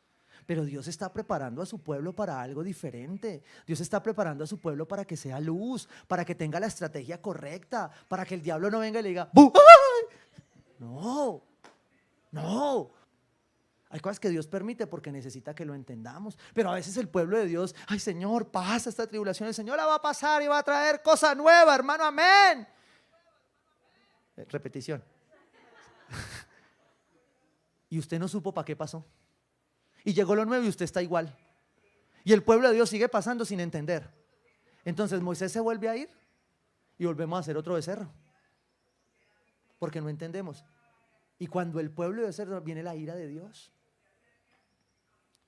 Pero Dios está preparando a su pueblo para algo diferente. Dios está preparando a su pueblo para que sea luz, para que tenga la estrategia correcta, para que el diablo no venga y le diga, ¡bu! ¡Ay! No. Hay cosas que Dios permite porque necesita que lo entendamos. Pero a veces el pueblo de Dios, ay Señor, pasa esta tribulación, el Señor la va a pasar y va a traer cosa nueva, hermano, amén. Repetición. Y usted no supo para qué pasó. Y llegó lo nuevo y usted está igual. Y el pueblo de Dios sigue pasando sin entender. Entonces Moisés se vuelve a ir y volvemos a hacer otro becerro. Porque no entendemos. Y cuando el pueblo de becerro viene la ira de Dios.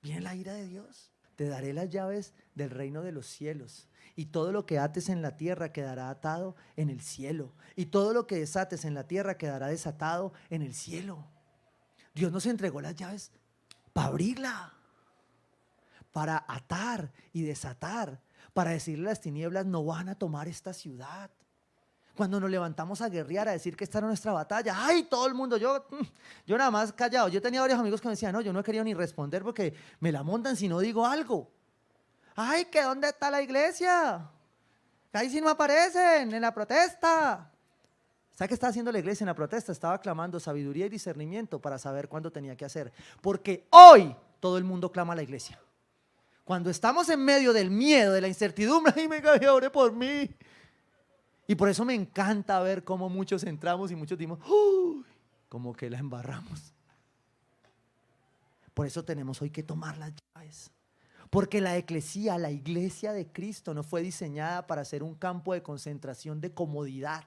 Viene la ira de Dios. Te daré las llaves del reino de los cielos. Y todo lo que ates en la tierra quedará atado en el cielo. Y todo lo que desates en la tierra quedará desatado en el cielo. Dios nos entregó las llaves para abrirla, para atar y desatar, para decirle a las tinieblas, no van a tomar esta ciudad. Cuando nos levantamos a guerrear, a decir que esta era nuestra batalla, ¡ay! Todo el mundo, yo nada más callado. Yo tenía varios amigos que me decían, no, yo no he querido ni responder porque me la montan si no digo algo. ¡Ay! ¿Que dónde está la iglesia? Ahí sí no aparecen, en la protesta. ¿Sabe qué estaba haciendo la iglesia en la protesta? Estaba clamando sabiduría y discernimiento para saber cuándo tenía que hacer. Porque hoy todo el mundo clama a la iglesia. Cuando estamos en medio del miedo, de la incertidumbre, ¡ay, me caí, ore por mí! Y por eso me encanta ver cómo muchos entramos y muchos dimos, ¡uy! Como que la embarramos. Por eso tenemos hoy que tomar las llaves. Porque la eclesía, la iglesia de Cristo, no fue diseñada para ser un campo de concentración de comodidad.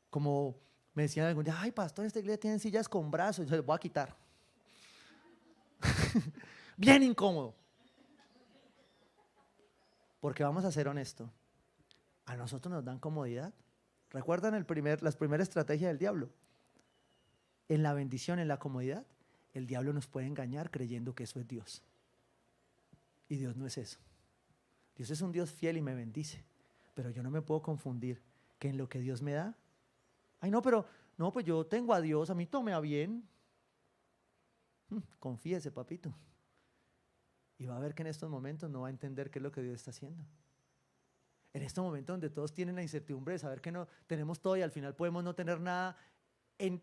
Como me decían algún día, ay pastor, esta iglesia tiene sillas con brazos, yo les voy a quitar. Bien incómodo. Porque vamos a ser honestos, A nosotros nos dan comodidad. ¿Recuerdan las primeras estrategias del diablo? En la bendición, en la comodidad, el diablo nos puede engañar creyendo que eso es Dios. Y Dios no es eso. Dios es un Dios fiel y me bendice. Pero yo no me puedo confundir que en lo que Dios me da, ay no, pero no, pues yo tengo a Dios, a mí todo me va bien. Confíese, papito. Y va a ver que en estos momentos no va a entender qué es lo que Dios está haciendo. En estos momentos donde todos tienen la incertidumbre de saber que no tenemos todo y al final podemos no tener nada en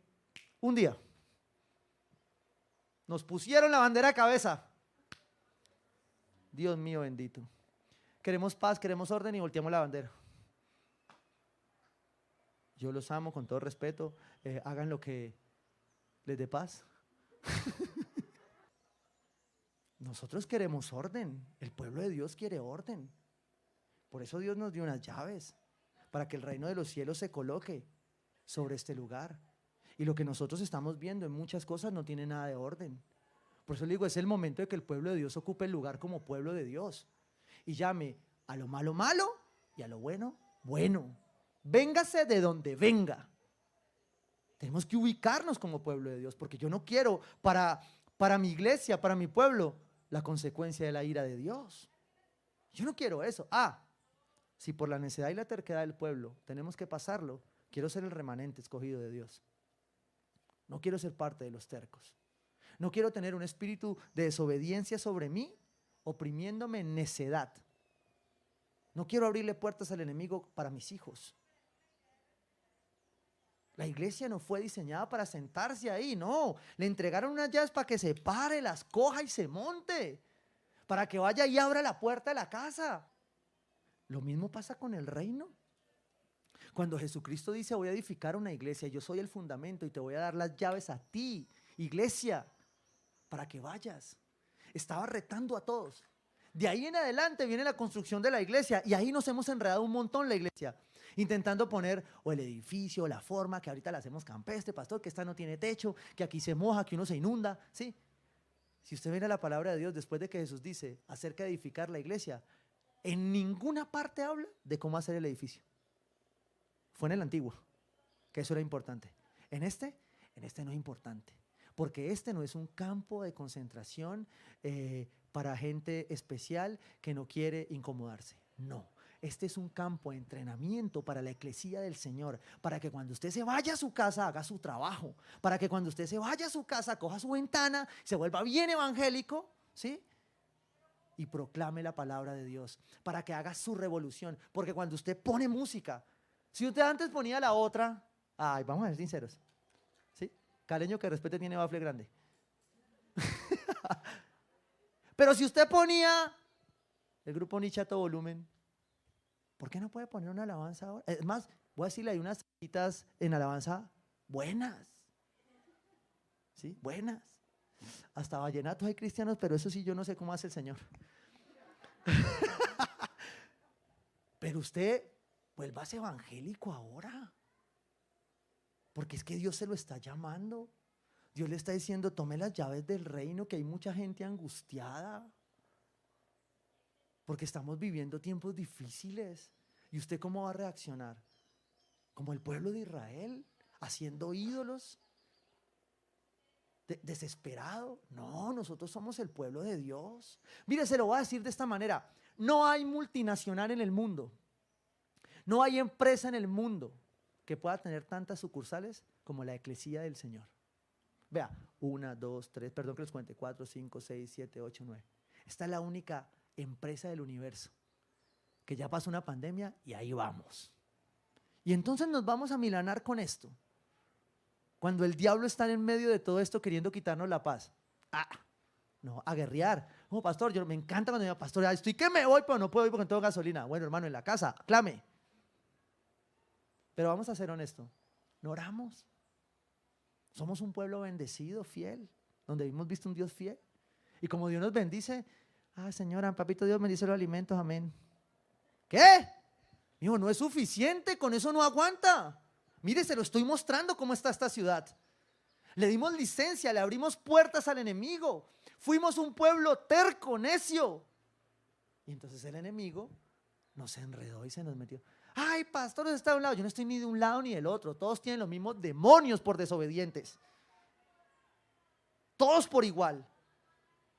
un día. Nos pusieron la bandera de cabeza. Dios mío bendito. Queremos paz, queremos orden y volteamos la bandera. Yo los amo con todo respeto. Hagan lo que les dé paz. Nosotros queremos orden. El pueblo de Dios quiere orden. Por eso Dios nos dio unas llaves, para que el reino de los cielos se coloque sobre este lugar. Y lo que nosotros estamos viendo en muchas cosas no tiene nada de orden. Por eso le digo, es el momento de que el pueblo de Dios ocupe el lugar como pueblo de Dios. Y llame a lo malo, malo, y a lo bueno, bueno. Véngase de donde venga. Tenemos que ubicarnos como pueblo de Dios, porque yo no quiero para mi iglesia, para mi pueblo, la consecuencia de la ira de Dios. Yo no quiero eso. Si por la necedad y la terquedad del pueblo tenemos que pasarlo, quiero ser el remanente escogido de Dios. No quiero ser parte de los tercos. No quiero tener un espíritu de desobediencia sobre mí, oprimiéndome en necedad. No quiero abrirle puertas al enemigo para mis hijos. La iglesia no fue diseñada para sentarse ahí, no. Le entregaron unas llaves para que se pare, las coja y se monte. Para que vaya y abra la puerta de la casa. Lo mismo pasa con el reino. Cuando Jesucristo dice, voy a edificar una iglesia, yo soy el fundamento y te voy a dar las llaves a ti, iglesia, para que vayas. Estaba retando a todos. De ahí en adelante viene la construcción de la iglesia y ahí nos hemos enredado un montón la iglesia, intentando poner o el edificio o la forma, que ahorita la hacemos campestre, pastor, que esta no tiene techo, que aquí se moja, que uno se inunda, ¿sí? Si usted mira la palabra de Dios después de que Jesús dice acerca de edificar la iglesia, en ninguna parte habla de cómo hacer el edificio. Fue en el antiguo, que eso era importante. En este no es importante, porque este no es un campo de concentración para gente especial que no quiere incomodarse. No, este es un campo de entrenamiento para la eclesía del Señor, para que cuando usted se vaya a su casa haga su trabajo, para que cuando usted se vaya a su casa coja su ventana, se vuelva bien evangélico, ¿sí? Y proclame la palabra de Dios, para que haga su revolución, porque cuando usted pone música, si usted antes ponía la otra, vamos a ser sinceros, ¿sí? Caleño que respete tiene bafle grande. Pero si usted ponía el grupo Nietzsche a todo volumen, ¿por qué no puede poner una alabanza ahora? Es más, voy a decirle, hay unas citas en alabanza buenas, ¿sí? Buenas. Hasta vallenatos hay cristianos, pero eso sí yo no sé cómo hace el Señor. Pero usted vuélvase evangélico ahora, porque es que Dios se lo está llamando. Dios le está diciendo, tome las llaves del reino, que hay mucha gente angustiada, porque estamos viviendo tiempos difíciles. ¿Y usted cómo va a reaccionar? ¿Como el pueblo de Israel, haciendo ídolos? ¿Desesperado? No, nosotros somos el pueblo de Dios. Mire, se lo voy a decir de esta manera. No hay multinacional en el mundo, no hay empresa en el mundo que pueda tener tantas sucursales como la eclesía del Señor. Vea, 1, 2, 3, perdón que les cuente, 4, 5, 6, 7, 8, 9. Esta es la única empresa del universo que ya pasó una pandemia y ahí vamos. Y entonces nos vamos a milanar con esto. Cuando el diablo está en medio de todo esto queriendo quitarnos la paz. No, a guerrear. No, pastor, me encanta cuando me diga, pastor, estoy que me voy, pero no puedo ir porque no tengo gasolina. Bueno, hermano, en la casa, clame. Pero vamos a ser honestos, no oramos. Somos un pueblo bendecido, fiel, donde hemos visto un Dios fiel. Y como Dios nos bendice, señora, papito Dios bendice los alimentos, amén. ¿Qué? Hijo, no es suficiente, con eso no aguanta. Mire, se lo estoy mostrando cómo está esta ciudad. Le dimos licencia, le abrimos puertas al enemigo. Fuimos un pueblo terco, necio. Y entonces el enemigo nos enredó y se nos metió. Ay, pastor, usted está de un lado. Yo no estoy ni de un lado ni del otro. Todos tienen los mismos demonios por desobedientes. Todos por igual.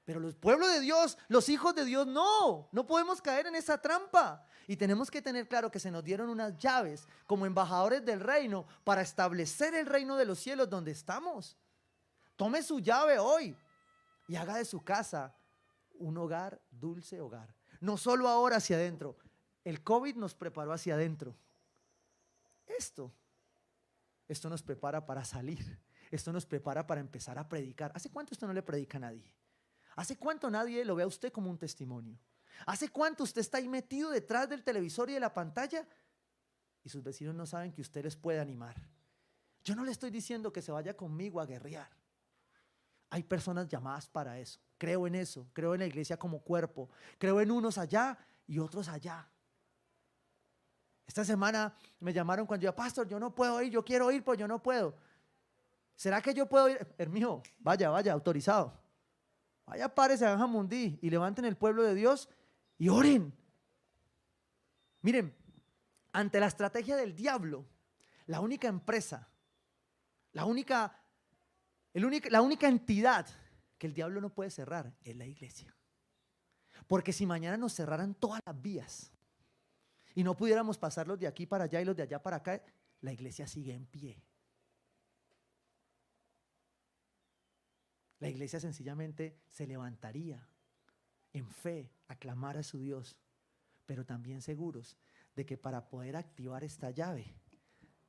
Pero los pueblos de Dios, los hijos de Dios, no podemos caer en esa trampa. Y tenemos que tener claro que se nos dieron unas llaves como embajadores del reino para establecer el reino de los cielos donde estamos. Tome su llave hoy y haga de su casa un hogar, dulce hogar. No solo ahora hacia adentro. El COVID nos preparó hacia adentro. Esto nos prepara para salir. Esto nos prepara para empezar a predicar. ¿Hace cuánto usted no le predica a nadie? ¿Hace cuánto nadie lo ve a usted como un testimonio? ¿Hace cuánto usted está ahí metido detrás del televisor y de la pantalla y sus vecinos no saben que usted les puede animar? Yo no le estoy diciendo que se vaya conmigo a guerrear. Hay personas llamadas para eso. Creo en eso. Creo en la iglesia como cuerpo. Creo en unos allá y otros allá. Esta semana me llamaron cuando yo, pastor, yo no puedo ir, yo quiero ir, pero yo no puedo. ¿Será que yo puedo ir? Hermano, vaya, autorizado. Vaya, párese a Jamundí y levanten el pueblo de Dios y oren. Miren, ante la estrategia del diablo, la única empresa, la única entidad que el diablo no puede cerrar es la iglesia. Porque si mañana nos cerraran todas las vías y no pudiéramos pasar los de aquí para allá y los de allá para acá, la iglesia sigue en pie. La iglesia sencillamente se levantaría en fe a clamar a su Dios, pero también seguros de que para poder activar esta llave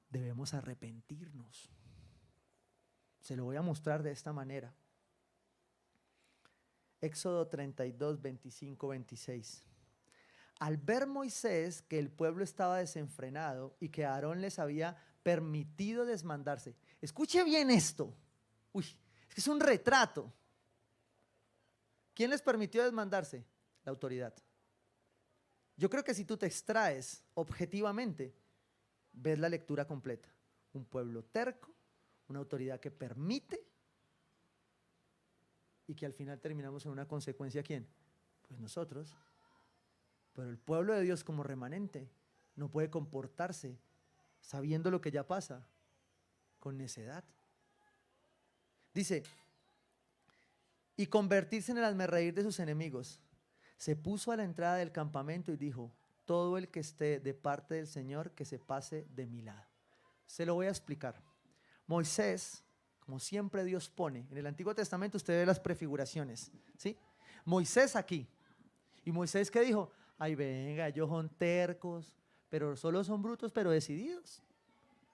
debemos arrepentirnos. Se lo voy a mostrar de esta manera. Éxodo 32, 25, 26. Al ver Moisés que el pueblo estaba desenfrenado y que Aarón les había permitido desmandarse. Escuche bien esto. Uy, es que es un retrato. ¿Quién les permitió desmandarse? La autoridad. Yo creo que si tú te extraes objetivamente, ves la lectura completa. Un pueblo terco, una autoridad que permite y que al final terminamos en una consecuencia. ¿Quién? Pues nosotros. Pero el pueblo de Dios como remanente no puede comportarse sabiendo lo que ya pasa con necedad. Dice, y convertirse en el hazmerreír de sus enemigos. Se puso a la entrada del campamento y dijo, todo el que esté de parte del Señor que se pase de mi lado. Se lo voy a explicar. Moisés, como siempre Dios pone, en el Antiguo Testamento usted ve las prefiguraciones, ¿sí? Moisés aquí. ¿Y Moisés qué dijo? Ay, venga, ellos son tercos, pero solo son brutos, pero decididos.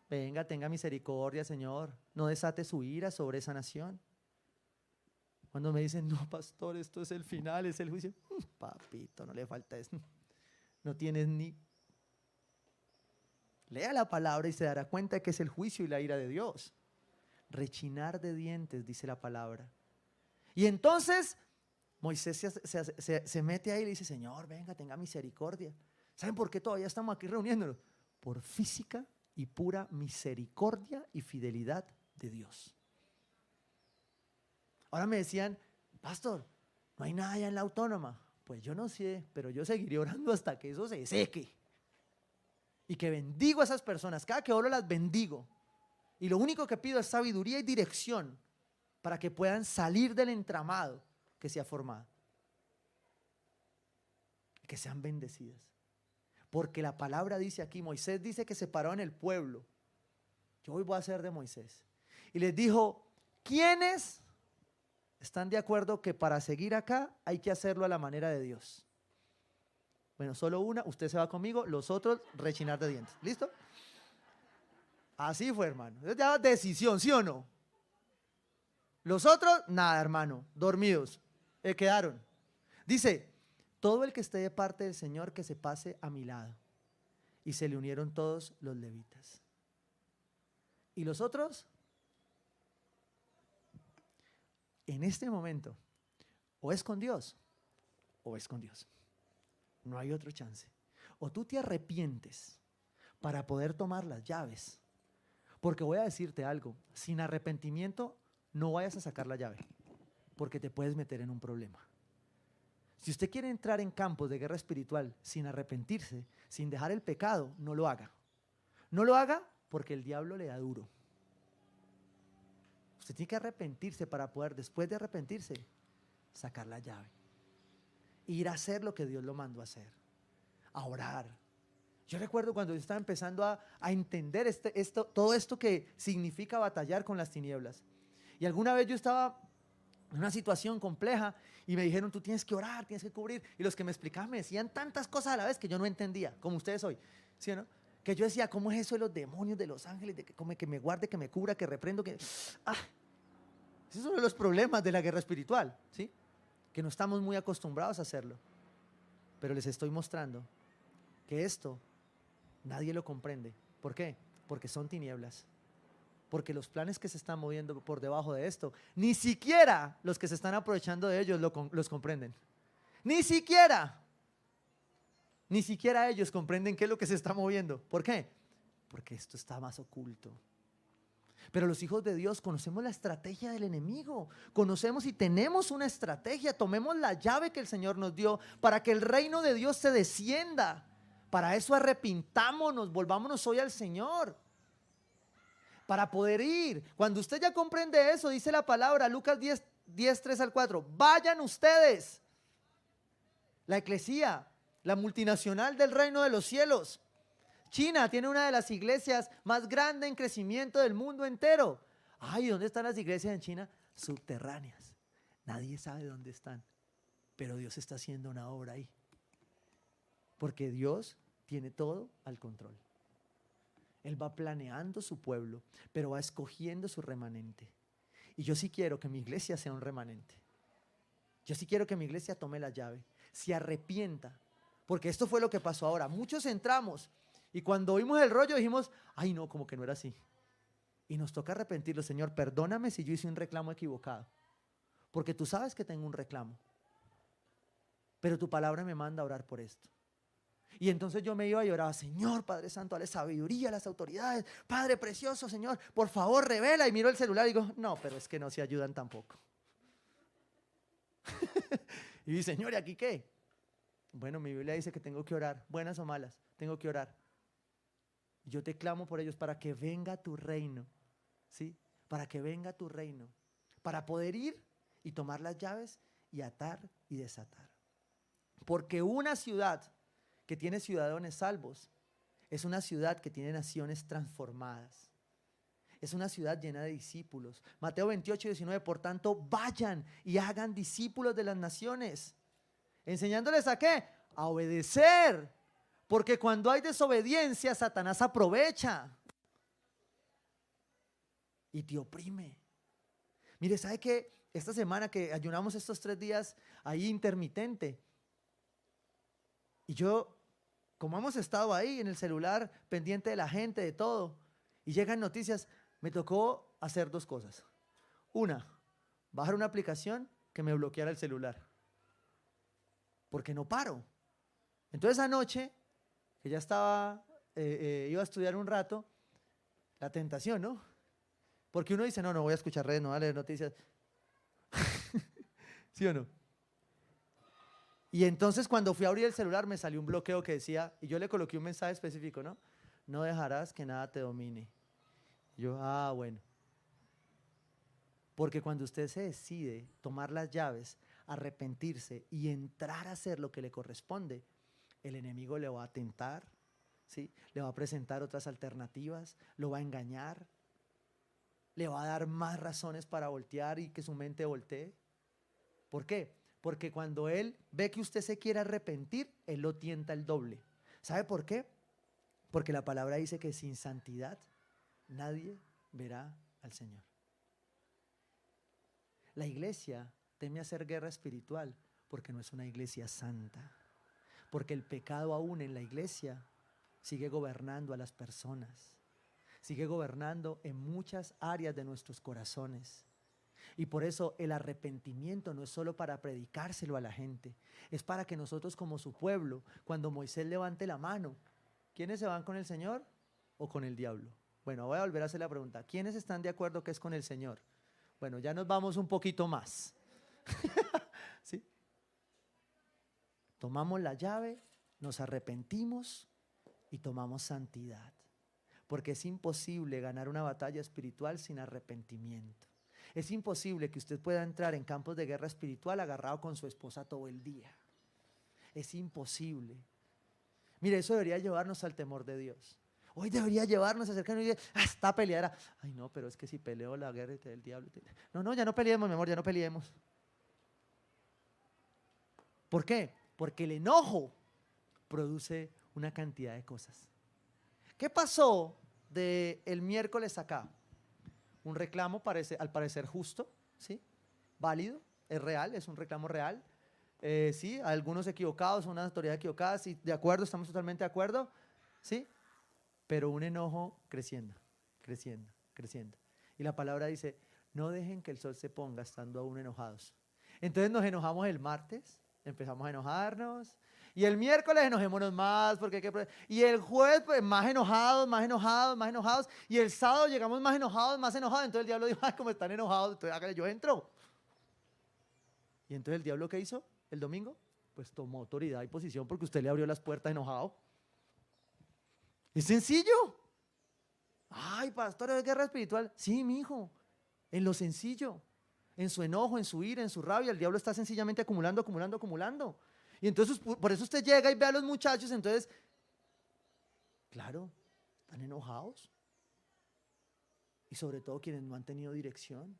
Venga, tenga misericordia, Señor. No desate su ira sobre esa nación. Cuando me dicen, no, pastor, esto es el final, es el juicio. Papito, no le falta eso. No tienes ni... Lea la palabra y se dará cuenta de que es el juicio y la ira de Dios. Rechinar de dientes, dice la palabra. Y entonces Moisés se mete ahí y le dice, Señor, venga, tenga misericordia. ¿Saben por qué todavía estamos aquí reuniéndonos? Por física y pura misericordia y fidelidad de Dios. Ahora me decían, pastor, no hay nada allá en la autónoma. Pues yo no sé, pero yo seguiré orando hasta que eso se seque. Y que bendigo a esas personas, cada que oro las bendigo. Y lo único que pido es sabiduría y dirección para que puedan salir del entramado que se ha formado. Y que sean bendecidas. Porque la palabra dice aquí, Moisés dice que se paró en el pueblo. Yo hoy voy a ser de Moisés. Y les dijo, ¿quiénes están de acuerdo que para seguir acá hay que hacerlo a la manera de Dios? Bueno, solo una, usted se va conmigo, los otros rechinar de dientes. ¿Listo? Así fue, hermano. Es ya decisión, ¿sí o no? Los otros, nada, hermano, dormidos, quedaron. Dice, todo el que esté de parte del Señor que se pase a mi lado. Y se le unieron todos los levitas. ¿Y los otros? En este momento, o es con Dios, o es con Dios. No hay otro chance. O tú te arrepientes para poder tomar las llaves. Porque voy a decirte algo, sin arrepentimiento no vayas a sacar la llave, porque te puedes meter en un problema. Si usted quiere entrar en campos de guerra espiritual sin arrepentirse, sin dejar el pecado, no lo haga. No lo haga porque el diablo le da duro. Usted tiene que arrepentirse para poder, después de arrepentirse, sacar la llave. Ir a hacer lo que Dios lo mandó a hacer. A orar. Yo recuerdo cuando yo estaba empezando a entender todo esto que significa batallar con las tinieblas. Y alguna vez yo estaba en una situación compleja y me dijeron, tú tienes que orar, tienes que cubrir. Y los que me explicaban me decían tantas cosas a la vez que yo no entendía, como ustedes hoy. ¿Sí o no? Que yo decía, ¿cómo es eso de los demonios, de los ángeles, de que me guarde, que me cubra, que reprendo? Esos son los problemas de la guerra espiritual, ¿sí? Que no estamos muy acostumbrados a hacerlo. Pero les estoy mostrando que esto nadie lo comprende. ¿Por qué? Porque son tinieblas. Porque los planes que se están moviendo por debajo de esto, ni siquiera los que se están aprovechando de ellos los comprenden. Ni siquiera ellos comprenden qué es lo que se está moviendo. ¿Por qué? Porque esto está más oculto. Pero los hijos de Dios conocemos la estrategia del enemigo, conocemos y tenemos una estrategia. Tomemos la llave que el Señor nos dio para que el reino de Dios se descienda. Para eso arrepintámonos, volvámonos hoy al Señor. Para poder ir. Cuando usted ya comprende eso, dice la palabra, Lucas 10, 3 al 4, vayan ustedes, la eclesía, la multinacional del reino de los cielos. China tiene una de las iglesias más grandes en crecimiento del mundo entero. Ay, ¿dónde están las iglesias en China? Subterráneas. Nadie sabe dónde están, pero Dios está haciendo una obra ahí. Porque Dios tiene todo al control. Él va planeando su pueblo, pero va escogiendo su remanente. Y yo sí quiero que mi iglesia sea un remanente. Yo sí quiero que mi iglesia tome la llave, se arrepienta, porque esto fue lo que pasó ahora. Muchos entramos y cuando oímos el rollo dijimos, ay no, como que no era así. Y nos toca arrepentirlo. Señor, perdóname si yo hice un reclamo equivocado, porque tú sabes que tengo un reclamo, pero tu palabra me manda a orar por esto. Y entonces yo me iba y oraba, Señor, Padre Santo, dale sabiduría a las autoridades. Padre precioso, Señor, por favor, revela. Y miro el celular y digo, no, pero es que no se ayudan tampoco. Y dice, Señor, ¿y aquí qué? Bueno, mi Biblia dice que tengo que orar, buenas o malas, tengo que orar. Yo te clamo por ellos para que venga tu reino, ¿sí? Para que venga tu reino, para poder ir y tomar las llaves y atar y desatar. Porque una ciudad que tiene ciudadanos salvos es una ciudad que tiene naciones transformadas. Es una ciudad llena de discípulos. Mateo 28, 19, por tanto, vayan y hagan discípulos de las naciones. ¿Enseñándoles a qué? A obedecer. Porque cuando hay desobediencia, Satanás aprovecha y te oprime. Mire, ¿sabe qué? Esta semana que ayunamos estos 3 días ahí intermitente, y yo, como hemos estado ahí en el celular, pendiente de la gente, de todo, y llegan noticias, me tocó hacer 2 cosas. Una, bajar una aplicación que me bloqueara el celular, porque no paro. Entonces anoche, que ya estaba, iba a estudiar un rato, la tentación, ¿no? Porque uno dice, no voy a escuchar redes, no voy a leer noticias. ¿Sí o no? Y entonces cuando fui a abrir el celular me salió un bloqueo que decía, y yo le coloqué un mensaje específico, ¿no? No dejarás que nada te domine. Y yo, bueno. Porque cuando usted se decide tomar las llaves, arrepentirse y entrar a hacer lo que le corresponde, el enemigo le va a tentar, ¿sí? Le va a presentar otras alternativas, lo va a engañar, le va a dar más razones para voltear y que su mente voltee. ¿Por qué? Porque cuando él ve que usted se quiere arrepentir, él lo tienta el doble. ¿Sabe por qué? Porque la palabra dice que sin santidad nadie verá al Señor. La iglesia teme hacer guerra espiritual porque no es una iglesia santa. Porque el pecado aún en la iglesia sigue gobernando a las personas. Sigue gobernando en muchas áreas de nuestros corazones. Y por eso el arrepentimiento no es solo para predicárselo a la gente, es para que nosotros como su pueblo, cuando Moisés levante la mano, ¿quiénes se van con el Señor o con el diablo? Bueno, voy a volver a hacer la pregunta, ¿quiénes están de acuerdo que es con el Señor? Bueno, ya nos vamos un poquito más. ¿Sí? tomamos la llave, nos arrepentimos y tomamos santidad. Porque es imposible ganar una batalla espiritual sin arrepentimiento. Es imposible que usted pueda entrar en campos de guerra espiritual agarrado con su esposa todo el día. Es imposible. Mire, eso debería llevarnos al temor de Dios. Hoy debería llevarnos a acercarnos y decir, está peleadera. Ay, no, pero es que si peleo la guerra del diablo. No, ya no peleemos, mi amor, ya no peleemos. ¿Por qué? Porque el enojo produce una cantidad de cosas. ¿Qué pasó del miércoles acá? Un reclamo al parecer justo, ¿sí? Válido, es real, es un reclamo real. Sí, algunos equivocados, unas autoridades equivocadas, sí, de acuerdo, estamos totalmente de acuerdo, ¿sí? Pero un enojo creciendo, creciendo, creciendo. Y la palabra dice, no dejen que el sol se ponga estando aún enojados. Entonces nos enojamos el martes, empezamos a enojarnos, y el miércoles enojémonos más, porque hay que... Y el jueves pues, más enojados, más enojados, más enojados, y el sábado llegamos más enojados, entonces el diablo dijo, ay, como están enojados, entonces hágale, yo entro. Y entonces el diablo, ¿qué hizo el domingo? Pues tomó autoridad y posición porque usted le abrió las puertas enojado. Es sencillo. Ay, pastor, ¿es guerra espiritual? Sí, mi hijo, en lo sencillo, en su enojo, en su ira, en su rabia, el diablo está sencillamente acumulando, acumulando, acumulando. Y entonces, por eso usted llega y ve a los muchachos, entonces, claro, están enojados. Y sobre todo quienes no han tenido dirección.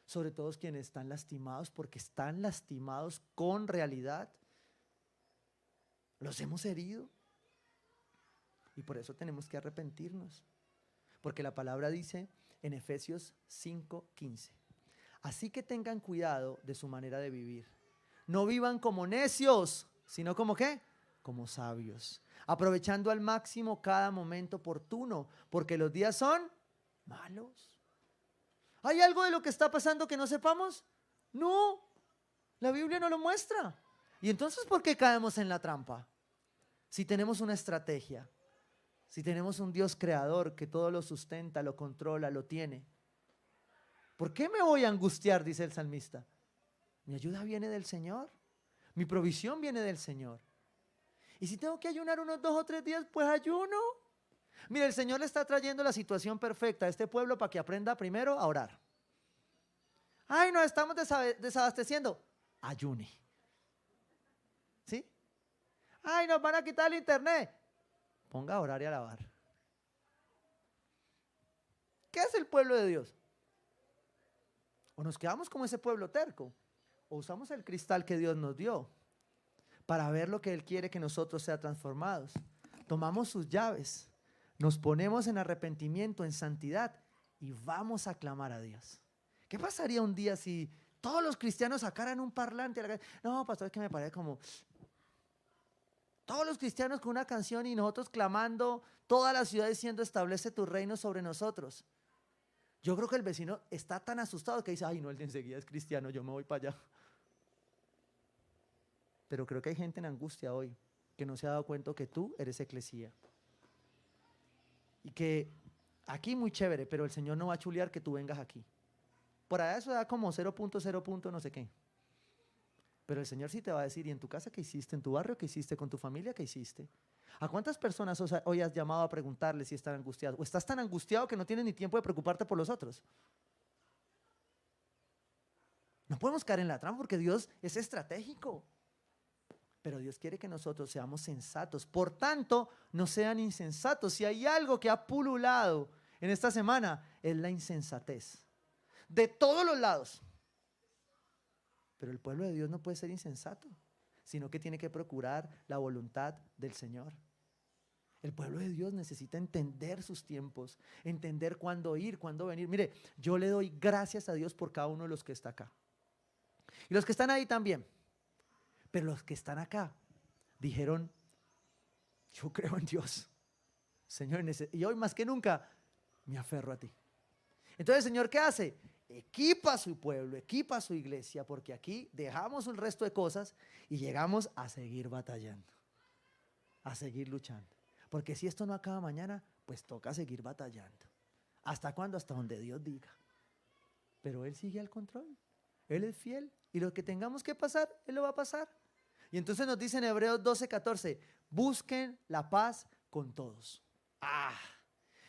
Sobre todo quienes están lastimados, porque están lastimados con realidad. Los hemos herido. Y por eso tenemos que arrepentirnos. Porque la palabra dice en Efesios 5:15. Así que tengan cuidado de su manera de vivir. No vivan como necios, sino como ¿qué? Como sabios. Aprovechando al máximo cada momento oportuno, porque los días son malos. ¿Hay algo de lo que está pasando que no sepamos? No, la Biblia no lo muestra. ¿Y entonces por qué caemos en la trampa? Si tenemos una estrategia, si tenemos un Dios creador que todo lo sustenta, lo controla, lo tiene. ¿Por qué me voy a angustiar? Dice el salmista. Mi ayuda viene del Señor. Mi provisión viene del Señor. Y si tengo que ayunar unos 2 o 3 días, pues ayuno. Mire, el Señor le está trayendo la situación perfecta a este pueblo para que aprenda primero a orar. Ay, nos estamos desabasteciendo. Ayune. ¿Sí? Ay, nos van a quitar el internet. Ponga a orar y a alabar. ¿Qué es el pueblo de Dios? O nos quedamos como ese pueblo terco, o usamos el cristal que Dios nos dio para ver lo que Él quiere que nosotros sean transformados. Tomamos sus llaves, nos ponemos en arrepentimiento, en santidad y vamos a clamar a Dios. ¿Qué pasaría un día si todos los cristianos sacaran un parlante? No, pastor, es que me parece como... Todos los cristianos con una canción y nosotros clamando, toda la ciudad diciendo, establece tu reino sobre nosotros. Yo creo que el vecino está tan asustado que dice, ay no, él enseguida es cristiano, yo me voy para allá. Pero creo que hay gente en angustia hoy que no se ha dado cuenta que tú eres eclesía. Y que aquí muy chévere, pero el Señor no va a chulear que tú vengas aquí. Por allá eso da como 0.0 no sé qué. Pero el Señor sí te va a decir, ¿y en tu casa qué hiciste? ¿En tu barrio qué hiciste? ¿Con tu familia qué hiciste? ¿A cuántas personas hoy has llamado a preguntarle si están angustiados? ¿O estás tan angustiado que no tienes ni tiempo de preocuparte por los otros? No podemos caer en la trampa porque Dios es estratégico. Pero Dios quiere que nosotros seamos sensatos. Por tanto, no sean insensatos. Si hay algo que ha pululado en esta semana, es la insensatez. De todos los lados. Pero el pueblo de Dios no puede ser insensato, sino que tiene que procurar la voluntad del Señor. El pueblo de Dios necesita entender sus tiempos, entender cuándo ir, cuándo venir. Mire, yo le doy gracias a Dios por cada uno de los que está acá. Y los que están ahí también. Pero los que están acá dijeron, yo creo en Dios. Señor, y hoy más que nunca me aferro a ti. Entonces, Señor, ¿qué hace? Equipa a su pueblo, equipa a su iglesia, porque aquí dejamos un resto de cosas y llegamos a seguir batallando, a seguir luchando. Porque si esto no acaba mañana, pues toca seguir batallando. ¿Hasta cuándo? Hasta donde Dios diga. Pero Él sigue al control, Él es fiel y lo que tengamos que pasar, Él lo va a pasar. Y entonces nos dice en Hebreos 12:14, busquen la paz con todos.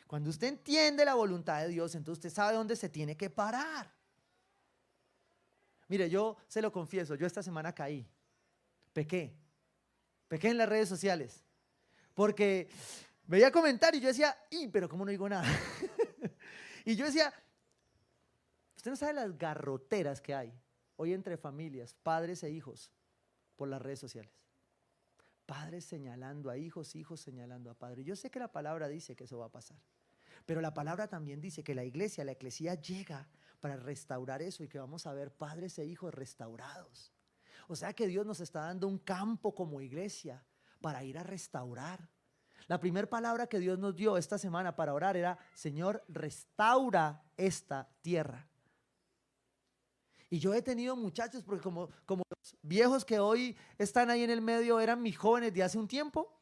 Cuando usted entiende la voluntad de Dios, entonces usted sabe dónde se tiene que parar. Mire, yo se lo confieso, yo esta semana pequé en las redes sociales, porque veía comentarios y yo decía, pero ¿cómo no digo nada? Y yo decía, usted no sabe las garroteras que hay hoy entre familias, padres e hijos, por las redes sociales. Padres señalando a hijos, hijos señalando a padres. Yo sé que la palabra dice que eso va a pasar, pero la palabra también dice que la eclesía llega para restaurar eso y que vamos a ver padres e hijos restaurados. O sea que Dios nos está dando un campo como iglesia para ir a restaurar. La primera palabra que Dios nos dio esta semana para orar era, Señor, restaura esta tierra. Y yo he tenido muchachos, porque como los viejos que hoy están ahí en el medio eran mis jóvenes de hace un tiempo,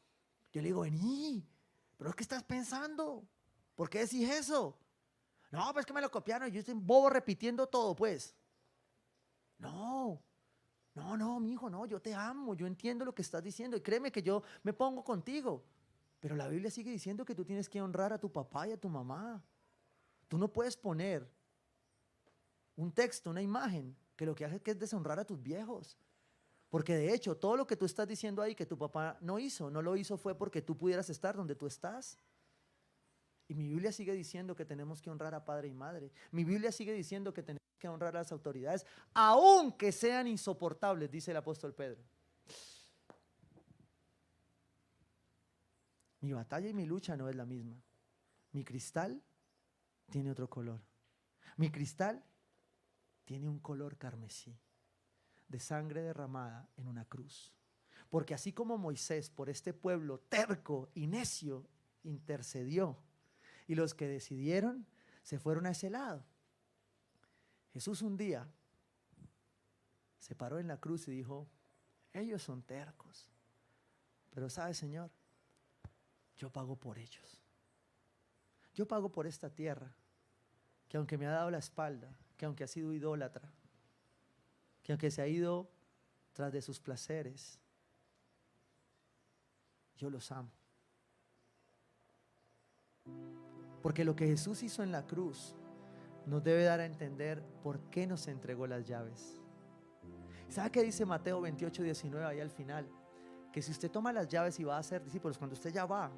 yo le digo, vení, pero ¿qué estás pensando? ¿Por qué decís eso? No, pues que me lo copiaron y yo estoy bobo repitiendo todo, pues. No, mi hijo, no, yo te amo, yo entiendo lo que estás diciendo y créeme que yo me pongo contigo. Pero la Biblia sigue diciendo que tú tienes que honrar a tu papá y a tu mamá. Tú no puedes poner un texto, una imagen, que lo que hace es deshonrar a tus viejos. Porque de hecho, todo lo que tú estás diciendo ahí que tu papá no lo hizo fue porque tú pudieras estar donde tú estás. Y mi Biblia sigue diciendo que tenemos que honrar a padre y madre. Mi Biblia sigue diciendo que tenemos que honrar a las autoridades, aunque sean insoportables, dice el apóstol Pedro. Mi batalla y mi lucha no es la misma. Mi cristal tiene otro color. Mi cristal tiene un color carmesí, de sangre derramada en una cruz. Porque así como Moisés por este pueblo terco y necio intercedió, y los que decidieron se fueron a ese lado, Jesús un día se paró en la cruz y dijo, ellos son tercos, pero ¿sabe, Señor? Yo pago por ellos. Yo pago por esta tierra, que aunque me ha dado la espalda, que aunque ha sido idólatra, que aunque se ha ido tras de sus placeres, yo los amo. Porque lo que Jesús hizo en la cruz nos debe dar a entender por qué nos entregó las llaves. ¿Sabe qué dice Mateo 28:19 ahí al final? Que si usted toma las llaves y va a ser discípulos, cuando usted ya va,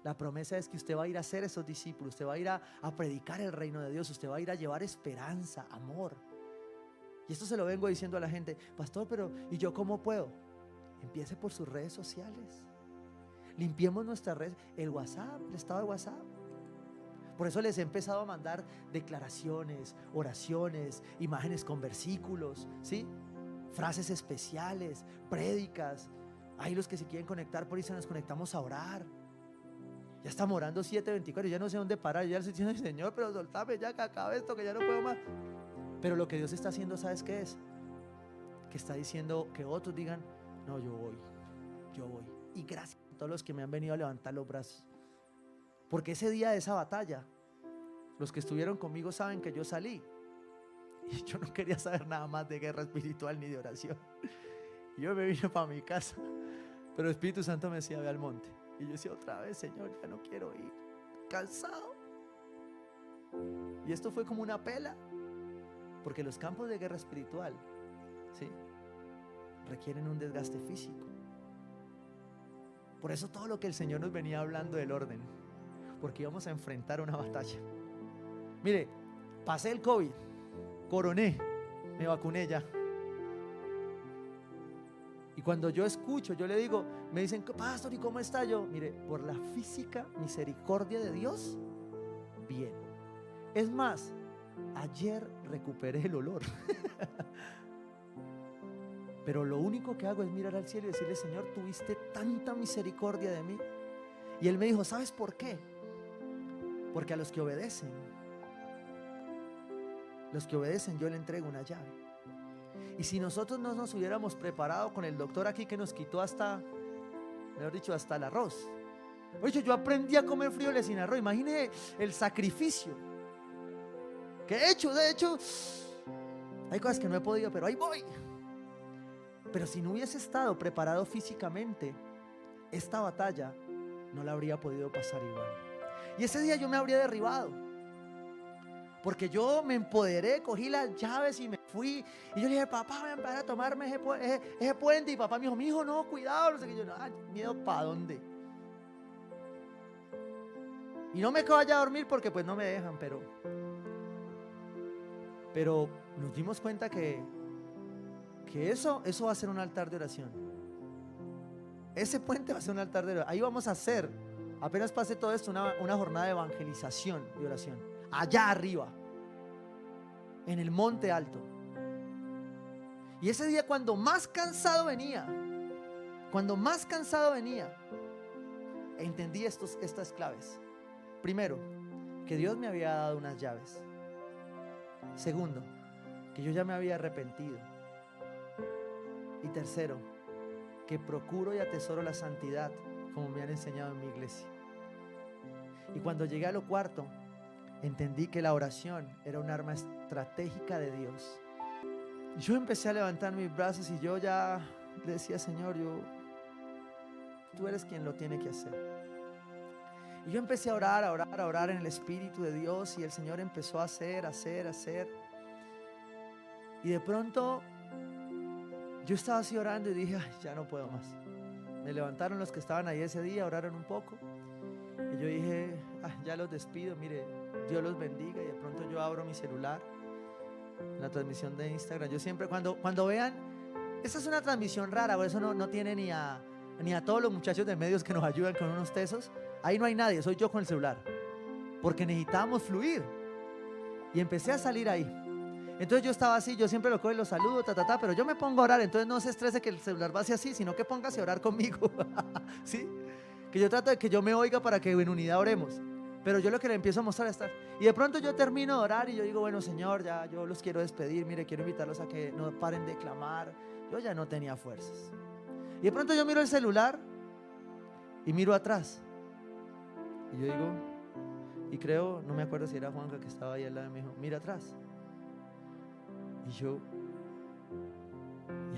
la promesa es que usted va a ir a ser esos discípulos, usted va a ir a predicar el reino de Dios, usted va a ir a llevar esperanza, amor. Y esto se lo vengo diciendo a la gente, pastor, pero ¿y yo cómo puedo? Empiece por sus redes sociales. Limpiemos nuestras redes, el WhatsApp, el estado de WhatsApp. Por eso les he empezado a mandar declaraciones, oraciones, imágenes con versículos, ¿sí? Frases especiales, prédicas. Hay los que se quieren conectar, por eso nos conectamos a orar. Ya estamos orando 7:24, ya no sé dónde parar. Ya le estoy diciendo, Señor, pero soltame ya que acabe esto, que ya no puedo más. Pero lo que Dios está haciendo, ¿sabes qué es? Que está diciendo que otros digan, no, yo voy. Y gracias a todos los que me han venido a levantar los brazos. Porque ese día de esa batalla, los que estuvieron conmigo saben que yo salí. Y yo no quería saber nada más de guerra espiritual ni de oración. Yo me vine para mi casa. Pero el Espíritu Santo me decía, ve al monte. Y yo decía otra vez, Señor, ya no quiero ir, cansado. Y esto fue como una pela, porque los campos de guerra espiritual, ¿sí?, requieren un desgaste físico. Por eso todo lo que el Señor nos venía hablando del orden, porque íbamos a enfrentar una batalla. Mire, pasé el COVID, coroné, me vacuné ya. Y cuando yo escucho, yo le digo, me dicen, pastor, ¿y cómo está? Yo, mire, por la física misericordia de Dios, bien. Es más, ayer recuperé el olor. Pero lo único que hago es mirar al cielo y decirle, Señor, tuviste tanta misericordia de mí. Y Él me dijo, ¿sabes por qué? Porque a los que obedecen yo le entrego una llave. Y si nosotros no nos hubiéramos preparado con el doctor aquí que nos quitó hasta, mejor dicho, hasta el arroz. Oye, yo aprendí a comer frijoles sin arroz. Imagínese el sacrificio que he hecho. De hecho, hay cosas que no he podido, pero ahí voy. Pero si no hubiese estado preparado físicamente, esta batalla no la habría podido pasar igual. Y ese día yo me habría derribado. Porque yo me empoderé, cogí las llaves y me fui. Y yo le dije, papá, voy a empezar a tomarme ese puente. Y papá me dijo, mi hijo, no, cuidado. No sé qué. Yo, no, miedo, ¿para dónde? Y no me vaya a dormir porque pues no me dejan, pero nos dimos cuenta que eso va a ser un altar de oración. Ese puente va a ser un altar de oración. Ahí vamos a hacer, apenas pase todo esto, una jornada de evangelización y oración. Allá arriba, en el monte alto. Y ese día cuando más cansado venía, entendí estas claves. Primero, que Dios me había dado unas llaves. Segundo, que yo ya me había arrepentido. Y tercero, que procuro y atesoro la santidad como me han enseñado en mi iglesia. Y cuando llegué a lo cuarto, entendí que la oración era un arma estratégica de Dios. Yo empecé a levantar mis brazos y yo ya le decía, Señor, tú eres quien lo tiene que hacer. Y yo empecé a orar en el Espíritu de Dios, y el Señor empezó a hacer. Y de pronto yo estaba así orando y dije, ay, ya no puedo más. Me levantaron los que estaban ahí ese día, oraron un poco. Y yo dije, ay, ya los despido, mire, Dios los bendiga. Y de pronto yo abro mi celular, en la transmisión de Instagram. Yo siempre, cuando vean, esta es una transmisión rara, por eso no tiene ni a todos los muchachos de medios que nos ayudan con unos tesos. Ahí no hay nadie, soy yo con el celular, porque necesitábamos fluir. Y empecé a salir ahí. Entonces yo estaba así, yo siempre lo cojo y lo saludo, pero yo me pongo a orar. Entonces no se estrese que el celular va hacia así, sino que póngase a orar conmigo. ¿Sí? Que yo trato de que yo me oiga para que en unidad oremos. Pero yo lo que le empiezo a mostrar es estar. Y de pronto yo termino de orar y yo digo, bueno, Señor, ya yo los quiero despedir. Mire, quiero invitarlos a que no paren de clamar. Yo ya no tenía fuerzas. Y de pronto yo miro el celular y miro atrás. Y yo digo, y creo, no me acuerdo si era Juanca que estaba ahí al lado, me dijo, mira atrás. Y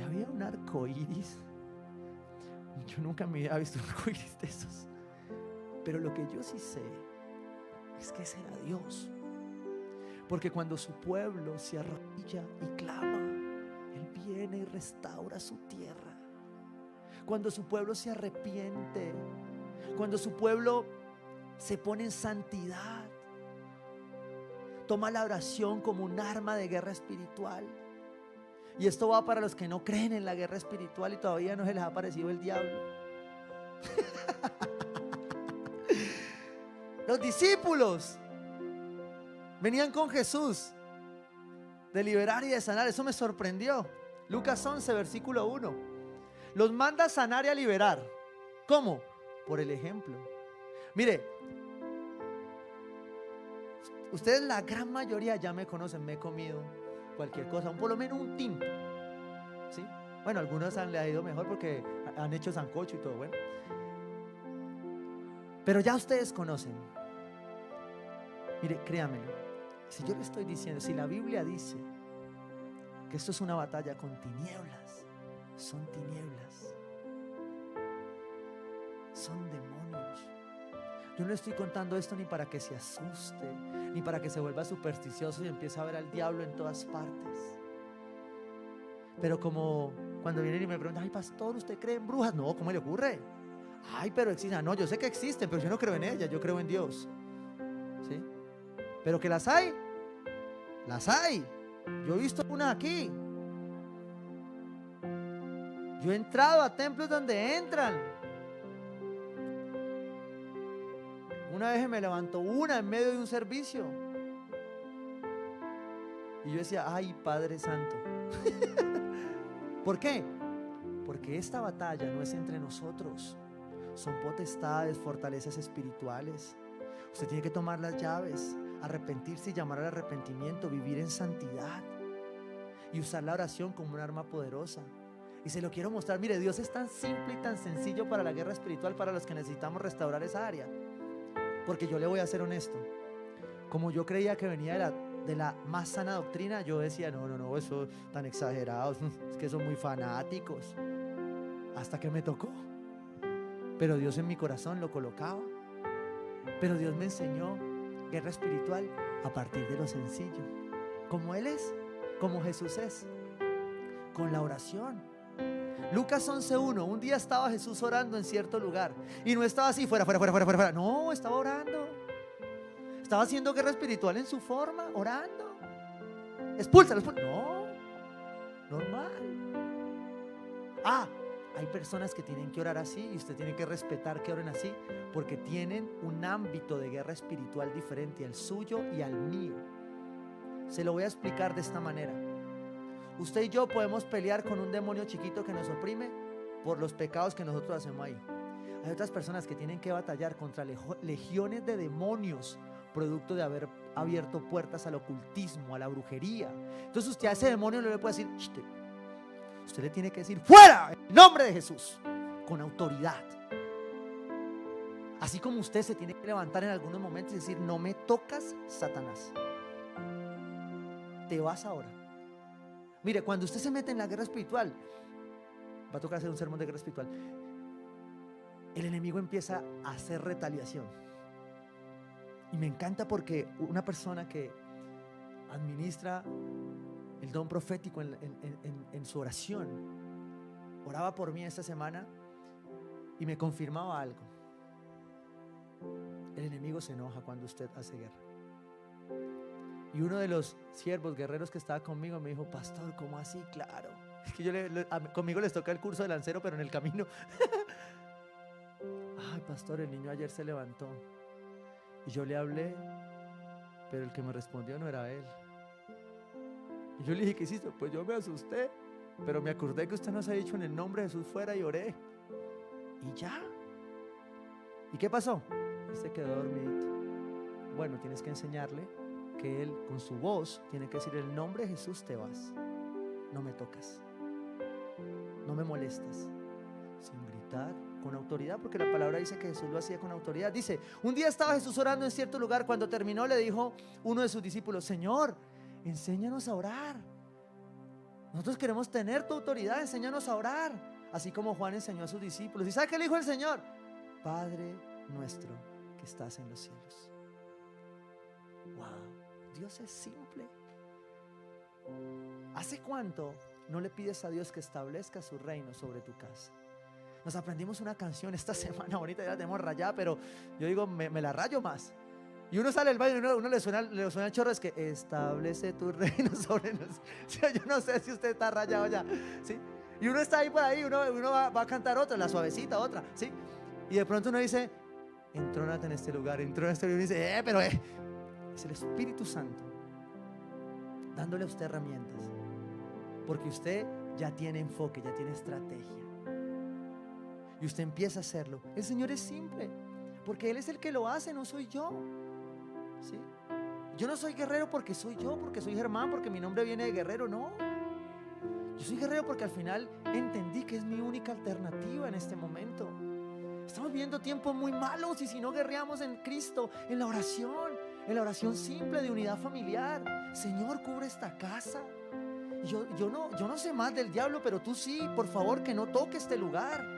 había un arco iris. Yo nunca me había visto un arco iris de esos. Pero lo que yo sí sé es que ese era Dios. Porque cuando su pueblo se arrodilla y clama, Él viene y restaura su tierra. Cuando su pueblo se arrepiente, cuando su pueblo se pone en santidad, toma la oración como un arma de guerra espiritual. Y esto va para los que no creen en la guerra espiritual y todavía no se les ha aparecido el diablo. Los discípulos venían con Jesús de liberar y de sanar. Eso me sorprendió. Lucas 11, versículo 1. Los manda a sanar y a liberar. ¿Cómo? Por el ejemplo. Mire, ustedes la gran mayoría ya me conocen, me he comido cualquier cosa, por lo menos un tinto, ¿sí? Bueno, algunos le ha ido mejor porque han hecho sancocho y todo, bueno. Pero ya ustedes conocen. Mire, créanmelo, si yo le estoy diciendo, si la Biblia dice que esto es una batalla con tinieblas, son tinieblas, son demonios. Yo no le estoy contando esto ni para que se asuste, ni para que se vuelva supersticioso y empiece a ver al diablo en todas partes. Pero como cuando vienen y me preguntan, ay pastor, ¿usted cree en brujas? No, ¿cómo le ocurre? Ay, pero existen. No, yo sé que existen, pero yo no creo en ellas, yo creo en Dios. ¿Sí? Pero que las hay, las hay. Yo he visto una aquí. Yo he entrado a templos donde entran. Una vez me levantó una en medio de un servicio. Y yo decía, ay Padre Santo. ¿Por qué? Porque esta batalla no es entre nosotros. Son potestades, fortalezas espirituales. Usted tiene que tomar las llaves, arrepentirse y llamar al arrepentimiento, vivir en santidad y usar la oración como un arma poderosa. Y se lo quiero mostrar. Mire, Dios es tan simple y tan sencillo para la guerra espiritual, para los que necesitamos restaurar esa área. Porque yo le voy a ser honesto, como yo creía que venía de la más sana doctrina, yo decía, no, eso tan exagerados, es que son muy fanáticos. Hasta que me tocó. Pero Dios en mi corazón lo colocaba. Pero Dios me enseñó guerra espiritual a partir de lo sencillo. Como Él es, como Jesús es, con la oración. Lucas 11:1, un día estaba Jesús orando en cierto lugar y no estaba así, fuera. No, estaba orando. Estaba haciendo guerra espiritual en su forma, orando. Expúlsalo. No, normal. Hay personas que tienen que orar así y usted tiene que respetar que oren así porque tienen un ámbito de guerra espiritual diferente al suyo y al mío. Se lo voy a explicar de esta manera. Usted y yo podemos pelear con un demonio chiquito que nos oprime por los pecados que nosotros hacemos ahí. Hay otras personas que tienen que batallar contra legiones de demonios, producto de haber abierto puertas al ocultismo, a la brujería. Entonces usted a ese demonio no le puede decir, usted le tiene que decir, fuera, en nombre de Jesús, con autoridad. Así como usted se tiene que levantar en algunos momentos y decir, no me tocas, Satanás. Te vas ahora. Mire, cuando usted se mete en la guerra espiritual, va a tocar hacer un sermón de guerra espiritual, el enemigo empieza a hacer retaliación. Y me encanta porque una persona que administra el don profético en su oración, oraba por mí esta semana y me confirmaba algo. El enemigo se enoja cuando usted hace guerra. Y uno de los siervos guerreros que estaba conmigo me dijo, pastor, ¿cómo así? Claro, es que conmigo les toca el curso de lancero, pero en el camino ay, pastor, el niño ayer se levantó y yo le hablé, pero el que me respondió no era él. Y yo le dije, ¿qué hiciste? Pues yo me asusté, pero me acordé que usted nos ha dicho en el nombre de Jesús fuera y oré. Y ya. ¿Y qué pasó? Y se quedó dormidito. Bueno, tienes que enseñarle que él con su voz tiene que decir, el nombre de Jesús te vas. No me tocas. No me molestas. Sin gritar, con autoridad, porque la palabra dice que Jesús lo hacía con autoridad. Dice, un día estaba Jesús orando en cierto lugar. Cuando terminó le dijo uno de sus discípulos, Señor, enséñanos a orar. Nosotros queremos tener tu autoridad, enséñanos a orar, así como Juan enseñó a sus discípulos. ¿Y sabe qué le dijo el Señor? Padre nuestro que estás en los cielos. Wow, Dios es simple. ¿Hace cuánto no le pides a Dios que establezca su reino sobre tu casa? Nos aprendimos una canción esta semana bonita, ya la tenemos rayada, pero yo digo, me la rayo más. Y uno sale del baño y uno le suena el chorro, es que establece tu reino sobre nosotros. Yo no sé si usted está rayado ya, ¿sí? Y uno está ahí por ahí, uno va a cantar otra, la suavecita, otra, ¿sí? Y de pronto uno dice, entrónate en este lugar, y dice, pero es el Espíritu Santo dándole a usted herramientas, porque usted ya tiene enfoque, ya tiene estrategia, y usted empieza a hacerlo. El Señor es simple, porque Él es el que lo hace, no soy yo, ¿sí? Yo no soy guerrero porque soy yo, porque soy Germán, porque mi nombre viene de guerrero, no. Yo soy guerrero porque al final entendí que es mi única alternativa en este momento. Estamos viviendo tiempos muy malos, y si no guerreamos en Cristo, en la oración simple de unidad familiar, Señor, cubre esta casa. Yo no sé más del diablo, pero tú sí, por favor, que no toque este lugar.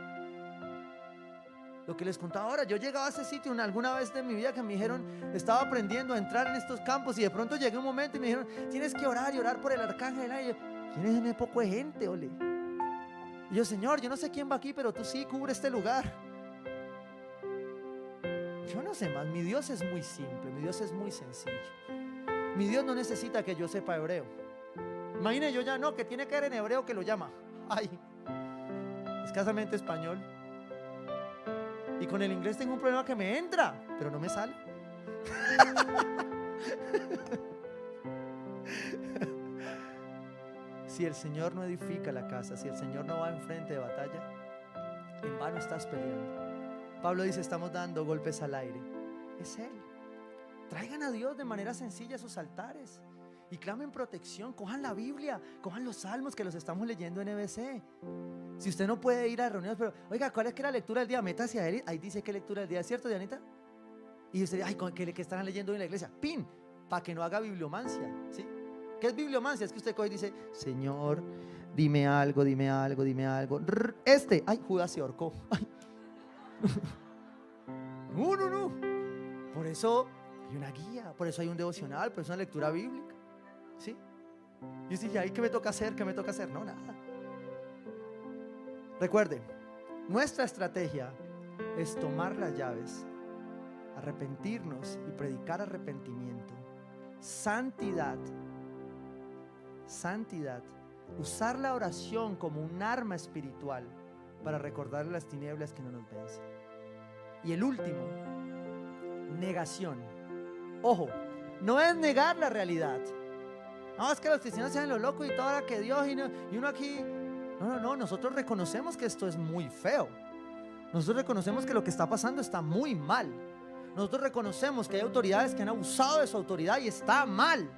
Lo que les contaba ahora, yo llegaba a ese sitio alguna vez de mi vida que me dijeron, estaba aprendiendo a entrar en estos campos, y de pronto llegué un momento y me dijeron, tienes que orar y orar por el arcángel. Y yo, ¿quién es poco de gente, ole? Y yo, Señor, yo no sé quién va aquí, pero tú sí, cubre este lugar. Yo no sé más, mi Dios es muy simple, mi Dios es muy sencillo. Mi Dios no necesita que yo sepa hebreo. Imagine yo ya, no, que tiene que ver en hebreo que lo llama. Ay, escasamente español. Y con el inglés tengo un problema que me entra, pero no me sale. Si el Señor no edifica la casa, si el Señor no va enfrente de batalla, en vano estás peleando. Pablo dice, estamos dando golpes al aire. Es Él. Traigan a Dios de manera sencilla a sus altares y clamen protección. Cojan la Biblia, cojan los salmos que los estamos leyendo en EBC. Si usted no puede ir a reuniones, pero oiga, ¿cuál es que la lectura del día? Métase a él, ahí dice qué lectura del día, ¿es cierto, Dianita? Y usted, ay, ¿qué están leyendo hoy en la iglesia? ¡Pin! para que no haga bibliomancia, ¿sí? ¿Qué es bibliomancia? Es que usted coge y dice, Señor, dime algo, dime algo, dime algo. Ay, Judas se ahorcó. Ay. No, no, no. Por eso hay una guía, por eso hay un devocional, por eso una lectura bíblica, ¿sí? Y usted dice, ay, ¿qué me toca hacer? ¿Qué me toca hacer? No, nada. Recuerde, nuestra estrategia es tomar las llaves, arrepentirnos y predicar arrepentimiento, santidad, usar la oración como un arma espiritual para recordarle las tinieblas que no nos vencen. Y el último, negación. Ojo, no es negar la realidad. No, es que los cristianos se hacen lo loco y todo ahora que Dios y uno aquí. No, nosotros reconocemos que esto es muy feo. Nosotros reconocemos que lo que está pasando está muy mal. Nosotros reconocemos que hay autoridades que han abusado de su autoridad y está mal.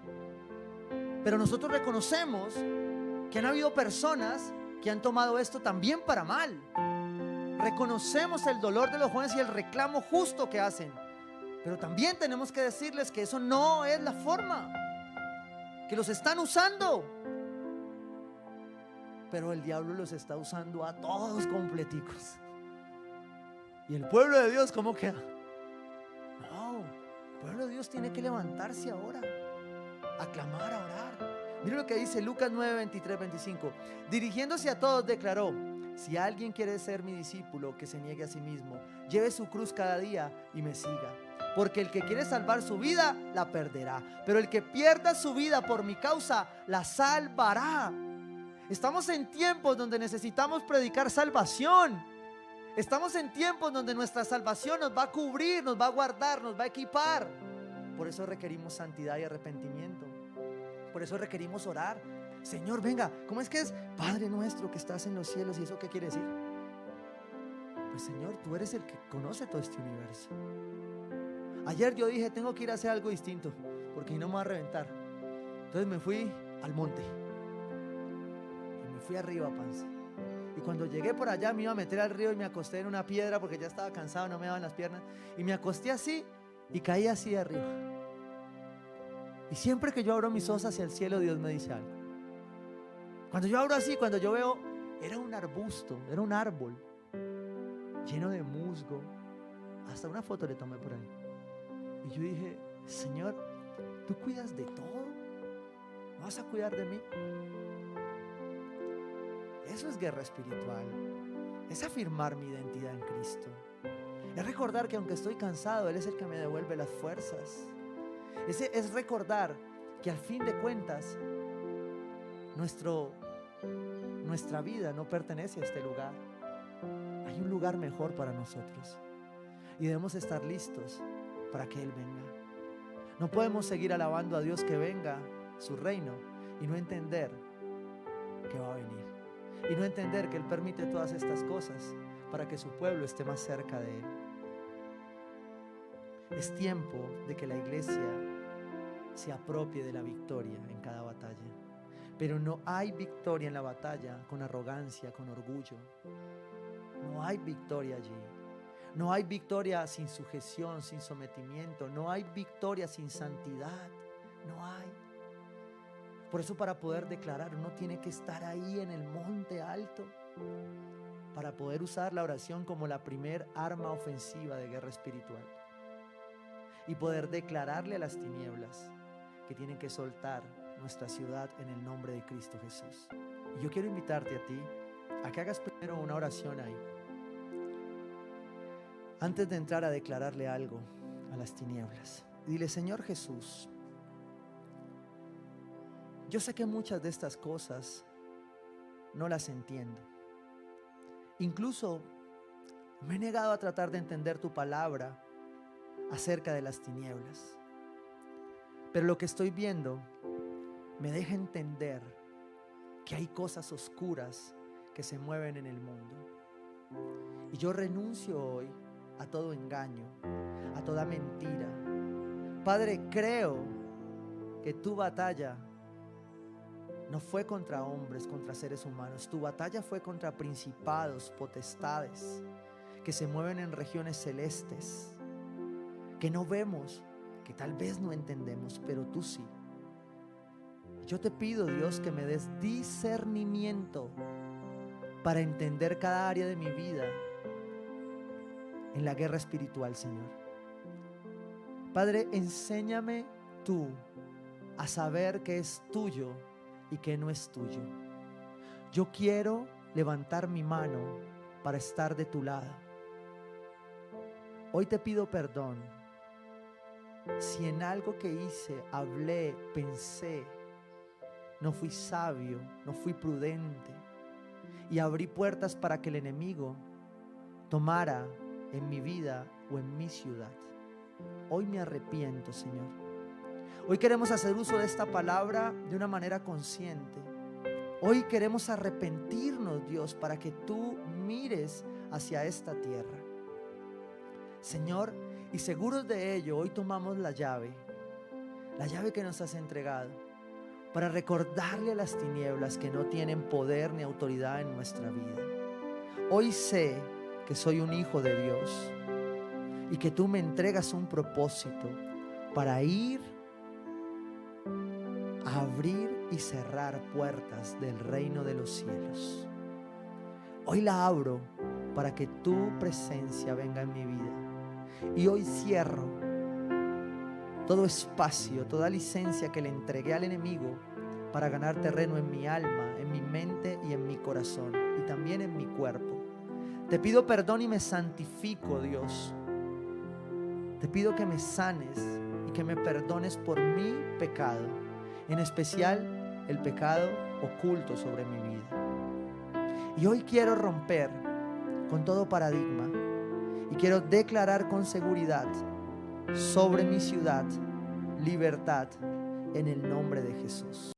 Pero nosotros reconocemos que han habido personas que han tomado esto también para mal. Reconocemos el dolor de los jóvenes y el reclamo justo que hacen. Pero también tenemos que decirles que eso no es la forma, que los están usando. Pero el diablo los está usando a todos completicos. ¿Y el pueblo de Dios cómo queda? No, el pueblo de Dios tiene que levantarse ahora, a clamar, a orar. Mira lo que dice Lucas 9, 23, 25. Dirigiéndose a todos declaró: si alguien quiere ser mi discípulo, que se niegue a sí mismo, lleve su cruz cada día y me siga. Porque el que quiere salvar su vida, la perderá. Pero el que pierda su vida por mi causa, la salvará. Estamos en tiempos donde necesitamos predicar salvación. Estamos en tiempos donde nuestra salvación nos va a cubrir, nos va a guardar, nos va a equipar. Por eso requerimos santidad y arrepentimiento. Por eso requerimos orar. Señor, venga, ¿cómo es que es? Padre nuestro que estás en los cielos. ¿Y eso qué quiere decir? Pues Señor, tú eres el que conoce todo este universo. Ayer yo dije, tengo que ir a hacer algo distinto, porque si no me voy a reventar. Entonces me fui al monte. Y me fui arriba, panza. Y cuando llegué por allá me iba a meter al río y me acosté en una piedra porque ya estaba cansado, no me daban las piernas. Y me acosté así y caí así de arriba. Y siempre que yo abro mis ojos hacia el cielo, Dios me dice algo. Cuando yo abro así, cuando yo veo, era un arbusto, era un árbol lleno de musgo. Hasta una foto le tomé por ahí. Y yo dije, Señor, ¿tú cuidas de todo? ¿No vas a cuidar de mí? Eso es guerra espiritual. Es afirmar mi identidad en Cristo. Es recordar que aunque estoy cansado, Él es el que me devuelve las fuerzas. Es recordar que al fin de cuentas nuestra vida no pertenece a este lugar. Hay un lugar mejor para nosotros y debemos estar listos para que Él venga. No podemos seguir alabando a Dios que venga su reino y no entender que va a venir, y no entender que Él permite todas estas cosas para que su pueblo esté más cerca de Él. Es tiempo de que la iglesia se apropie de la victoria en cada batalla. Pero no hay victoria en la batalla con arrogancia, con orgullo. No hay victoria allí. No hay victoria sin sujeción, sin sometimiento. No hay victoria sin santidad. No hay. Por eso, para poder declarar, uno tiene que estar ahí en el monte alto para poder usar la oración como la primer arma ofensiva de guerra espiritual y poder declararle a las tinieblas que tienen que soltar nuestra ciudad en el nombre de Cristo Jesús. Y yo quiero invitarte a ti a que hagas primero una oración ahí, antes de entrar a declararle algo a las tinieblas. Y dile: Señor Jesús, yo sé que muchas de estas cosas no las entiendo. Incluso me he negado a tratar de entender tu palabra acerca de las tinieblas. Pero lo que estoy viendo me deja entender que hay cosas oscuras que se mueven en el mundo. Y yo renuncio hoy a todo engaño, a toda mentira. Padre, creo que tu batalla no fue contra hombres, contra seres humanos. Tu batalla fue contra principados, potestades, que se mueven en regiones celestes, que no vemos, que tal vez no entendemos, pero tú sí. Yo te pido, Dios, que me des discernimiento para entender cada área de mi vida en la guerra espiritual, Señor. Padre, enséñame tú a saber qué es tuyo y qué no es tuyo. Yo quiero levantar mi mano para estar de tu lado. Hoy te pido perdón si en algo que hice, hablé, pensé, no fui sabio, no fui prudente y abrí puertas para que el enemigo tomara en mi vida o en mi ciudad. Hoy me arrepiento, Señor. Hoy queremos hacer uso de esta palabra de una manera consciente. Hoy queremos arrepentirnos, Dios, para que tú mires hacia esta tierra. Señor, y seguros de ello, hoy tomamos la llave que nos has entregado, para recordarle a las tinieblas que no tienen poder ni autoridad en nuestra vida. Hoy sé que soy un hijo de Dios y que tú me entregas un propósito para ir a abrir y cerrar puertas del reino de los cielos. Hoy la abro para que tu presencia venga en mi vida. Y hoy cierro todo espacio, toda licencia que le entregué al enemigo para ganar terreno en mi alma, en mi mente y en mi corazón, y también en mi cuerpo. Te pido perdón y me santifico, Dios. Te pido que me sanes y que me perdones por mi pecado, en especial el pecado oculto sobre mi vida. Y hoy quiero romper con todo paradigma y quiero declarar con seguridad sobre mi ciudad libertad en el nombre de Jesús.